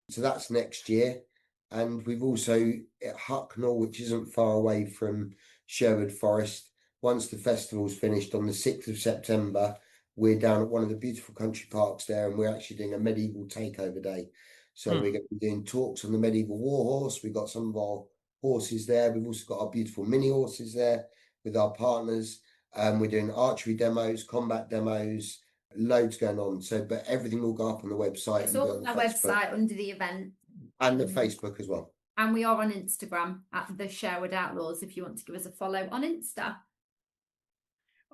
So that's next year. And we've also at Hucknall, which isn't far away from Sherwood Forest. Once the festival's finished on the 6th of September, we're down at one of the beautiful country parks there, and we're actually doing a medieval takeover day. So we're going to be doing talks on the medieval war horse. We've got some of our horses there. We've also got our beautiful mini horses there with our partners. We're doing archery demos, combat demos, loads going on. So, but everything will go up on the website. It's all on our website under the event. And the Facebook as well. And we are on Instagram at the Sherwood Outlaws, if you want to give us a follow on Insta.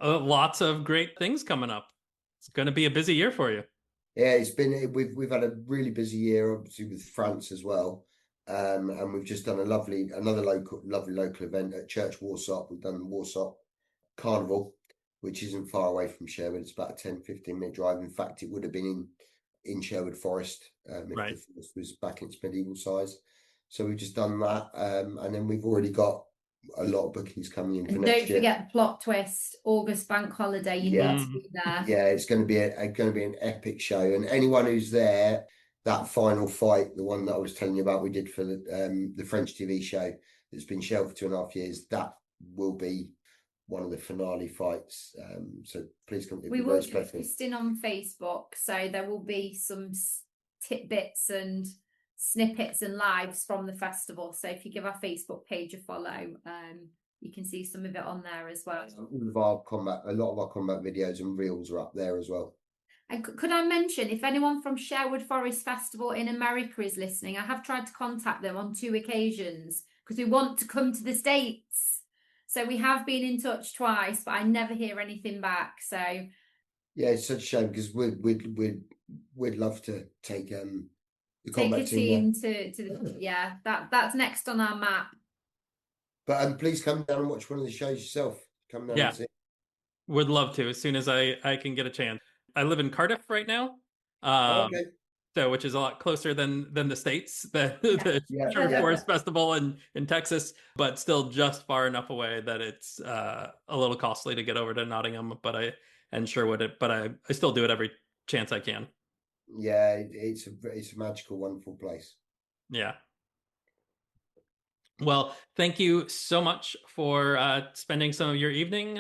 Lots of great things coming up. It's going to be a busy year for you. Yeah, we've had a really busy year, obviously with France as well, and we've just done lovely local event at Church Warsop. We've done Warsop Carnival, which isn't far away from Sherwood. It's about a 10-15 minute drive. In fact, it would have been in Sherwood Forest if the forest was back in its medieval size. So we've just done that, and then we've already got a lot of bookings coming in for And next don't year. forget the plot twist, August bank holiday. You Yeah. need to be there. Yeah, it's going to be an epic show, and anyone who's there, that final fight, the one that I was telling you about, we did for the French TV show that's been shelved for 2.5 years. That will be one of the finale fights. So please come. We will be posting on Facebook, so there will be some tidbits and snippets and lives from the festival. So if you give our Facebook page a follow, you can see some of it on there as well. All of our combat, a lot of our combat videos and reels are up there as well. And could I mention, if anyone from Sherwood Forest Festival in America is listening, I have tried to contact them on 2 occasions because we want to come to the States. So we have been in touch twice, but I never hear anything back. So yeah, it's such a shame because we'd love to take the combat a team to the that's next on our map. But please come down and watch one of the shows yourself. Come down and see. Would love to as soon as I can get a chance. I live in Cardiff right now. Okay. So which is a lot closer than the States, the Sherwood Forest Festival in Texas, but still just far enough away that it's a little costly to get over to Nottingham, and Sherwood, but I still do it every chance I can. Yeah, it's a magical, wonderful place. Yeah. Well, thank you so much for spending some of your evening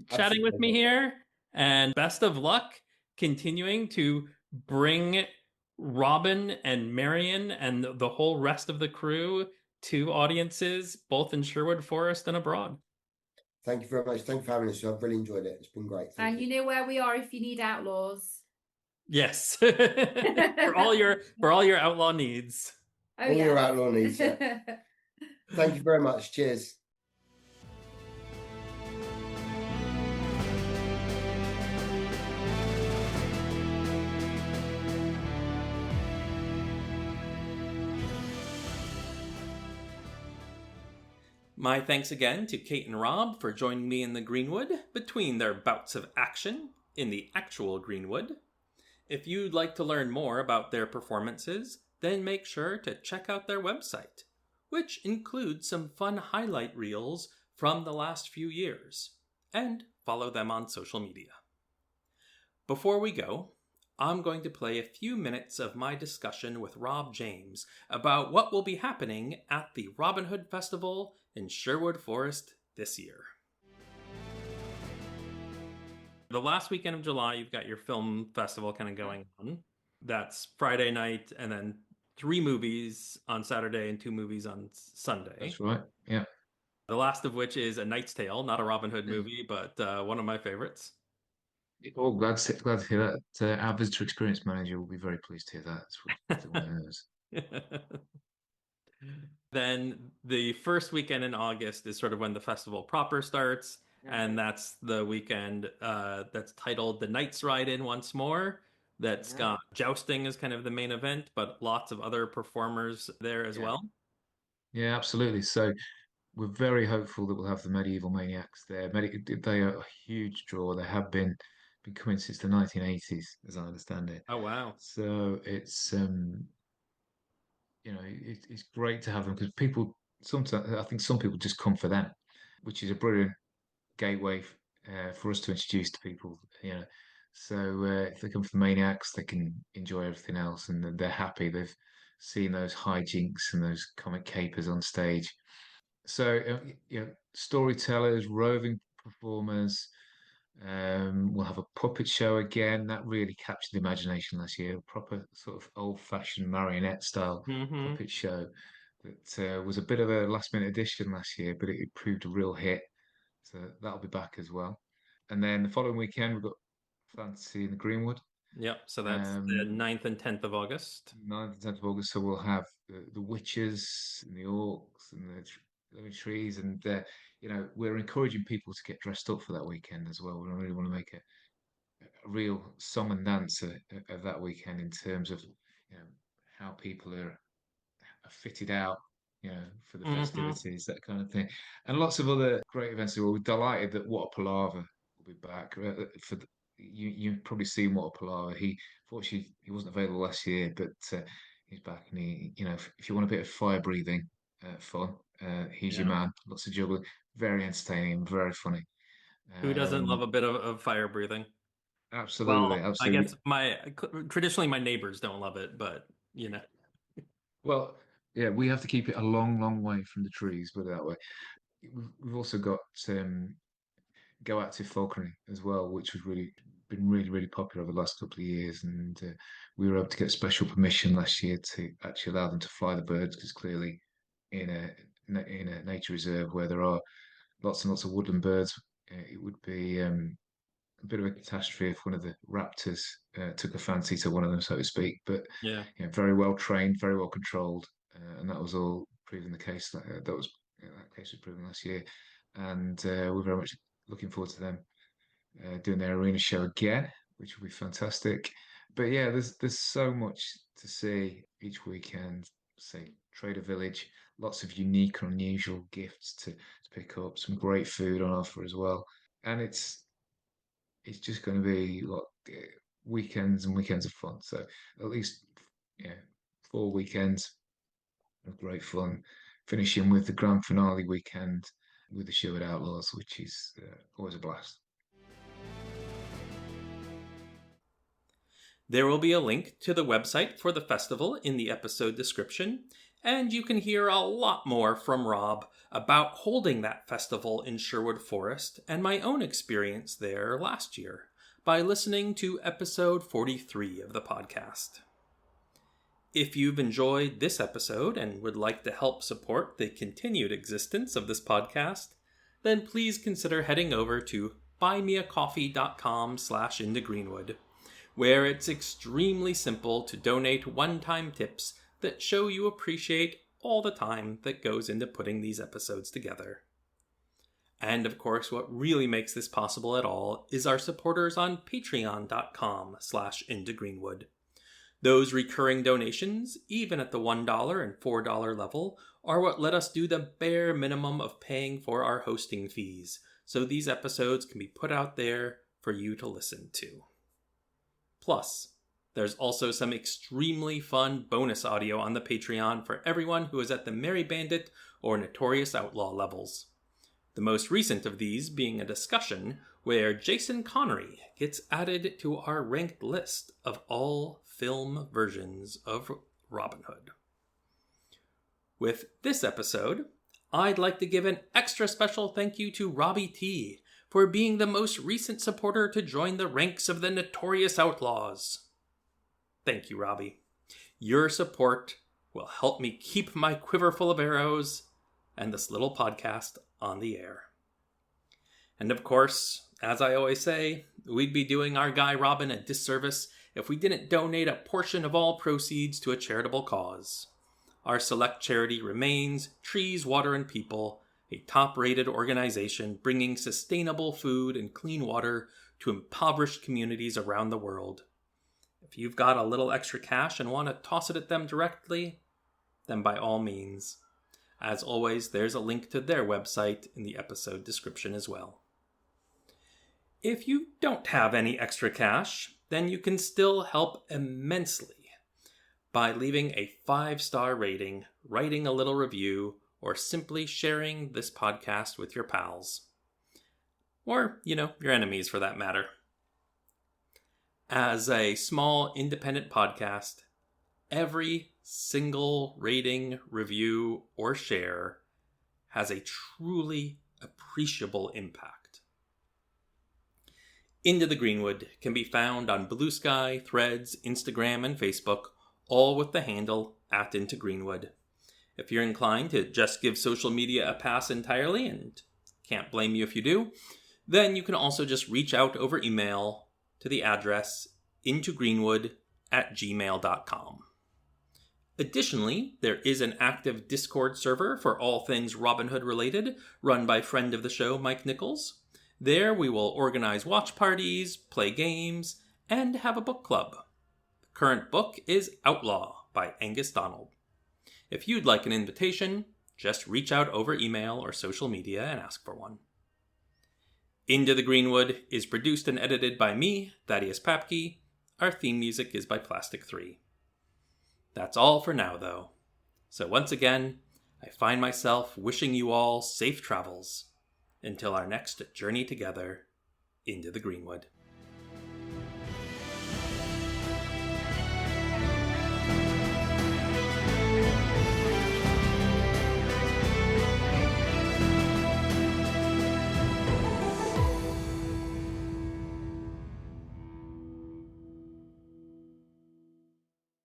chatting with me here, and best of luck continuing to bring Robin and Marian and the whole rest of the crew to audiences both in Sherwood Forest and abroad. Thank you very much. Thank you for having us. I've really enjoyed it. It's been great. Thank you. You know where we are if you need outlaws. Yes. for all your outlaw needs. Oh, all your outlaw needs. Yeah. Thank you very much. Cheers. My thanks again to Kate and Rob for joining me in the Greenwood between their bouts of action in the actual Greenwood. If you'd like to learn more about their performances, then make sure to check out their website, which includes some fun highlight reels from the last few years, and follow them on social media. Before we go, I'm going to play a few minutes of my discussion with Rob James about what will be happening at the Robin Hood Festival in Sherwood Forest this year. The last weekend of July, you've got your film festival kind of going on. That's Friday night, and then 3 movies on Saturday and 2 movies on Sunday. That's right, yeah. The last of which is A Knight's Tale, not a Robin Hood movie, but one of my favorites. Oh, glad to hear that. Our visitor experience manager will be very pleased to hear that. That's what one knows. Then the first weekend in August is sort of when the festival proper starts, and that's the weekend that's titled The Knights Ride In Once More. That's got jousting as kind of the main event, but lots of other performers there as well. Yeah, absolutely. So we're very hopeful that we'll have the Medieval Maniacs there. They are a huge draw. They have been coming since the 1980s, as I understand it. Oh, wow. So it's it's great to have them, because people sometimes, I think some people just come for them, which is a brilliant gateway for us to introduce to people. So if they come for the Maniacs, they can enjoy everything else, and they're happy. They've seen those hijinks and those comic capers on stage. So storytellers, roving performers. We'll have a puppet show again. That really captured the imagination last year. A proper sort of old-fashioned marionette style puppet show that was a bit of a last-minute addition last year, but it proved a real hit. So that'll be back as well. And then the following weekend, we've got Fantasy in the Greenwood. Yep, so that's the 9th and 10th of August. 9th and 10th of August, so we'll have the witches and the orcs and the living trees, and we're encouraging people to get dressed up for that weekend as well. We really want to make a real song and dance of that weekend, in terms of how people are fitted out, for the festivities, that kind of thing, and lots of other great events. We're delighted that What a Palaver will be back. You've probably seen What a Palaver. Fortunately he wasn't available last year, but he's back, and if you want a bit of fire breathing fun, He's Yeah. your man. Lots of juggling. Very entertaining, very funny. Who doesn't love Um, a bit of fire breathing? absolutely, Well, I absolutely. guess traditionally my neighbors don't love it, but you know. Well, yeah, we have to keep it a long, long way from the trees, put it that way. We've also got Go Active Falconry as well, which has been really, really popular over the last couple of years. And we were able to get special permission last year to actually allow them to fly the birds, because clearly in a nature reserve where there are lots and lots of woodland birds, it would be a bit of a catastrophe if one of the raptors took a fancy to one of them, so to speak. But Yeah. very well trained, very well controlled, and that was all proven the case. That case was proven last year, and we're very much looking forward to them doing their arena show again, which will be fantastic. But yeah, there's so much to see each weekend. Say Trader Village, lots of unique and unusual gifts to pick up, some great food on offer as well, and it's just going to be like weekends and weekends of fun. So at least, yeah, 4 weekends of great fun, finishing with the grand finale weekend with the Sherwood Outlaws, which is always a blast. There will be a link to the website for the festival in the episode description, and you can hear a lot more from Rob about holding that festival in Sherwood Forest and my own experience there last year by listening to episode 43 of the podcast. If you've enjoyed this episode and would like to help support the continued existence of this podcast, then please consider heading over to buymeacoffee.com/intogreenwood, where it's extremely simple to donate one-time tips that show you appreciate all the time that goes into putting these episodes together. And of course, what really makes this possible at all is our supporters on patreon.com/intogreenwood. Those recurring donations, even at the $1 and $4 level, are what let us do the bare minimum of paying for our hosting fees, so these episodes can be put out there for you to listen to. Plus, there's also some extremely fun bonus audio on the Patreon for everyone who is at the Merry Bandit or Notorious Outlaw levels. The most recent of these being a discussion where Jason Connery gets added to our ranked list of all film versions of Robin Hood. With this episode, I'd like to give an extra special thank you to Robbie T for being the most recent supporter to join the ranks of the Notorious Outlaws. Thank you, Robbie. Your support will help me keep my quiver full of arrows and this little podcast on the air. And of course, as I always say, we'd be doing our guy Robin a disservice if we didn't donate a portion of all proceeds to a charitable cause. Our select charity remains Trees, Water, and People, a top-rated organization bringing sustainable food and clean water to impoverished communities around the world. If you've got a little extra cash and want to toss it at them directly, then by all means. As always, there's a link to their website in the episode description as well. If you don't have any extra cash, then you can still help immensely by leaving a 5-star rating, writing a little review, or simply sharing this podcast with your pals. Or, your enemies for that matter. As a small independent podcast, every single rating, review, or share has a truly appreciable impact. Into the Greenwood can be found on Blue Sky, Threads, Instagram, and Facebook, all with the handle @IntoGreenwood. If you're inclined to just give social media a pass entirely, and can't blame you if you do, then you can also just reach out over email to the address intogreenwood@gmail.com. Additionally, there is an active Discord server for all things Robin Hood related, run by friend of the show, Mike Nichols. There we will organize watch parties, play games, and have a book club. The current book is Outlaw by Angus Donald. If you'd like an invitation, just reach out over email or social media and ask for one. Into the Greenwood is produced and edited by me, Thaddeus Papke. Our theme music is by Plastic 3. That's all for now, though. So once again, I find myself wishing you all safe travels until our next journey together into the Greenwood.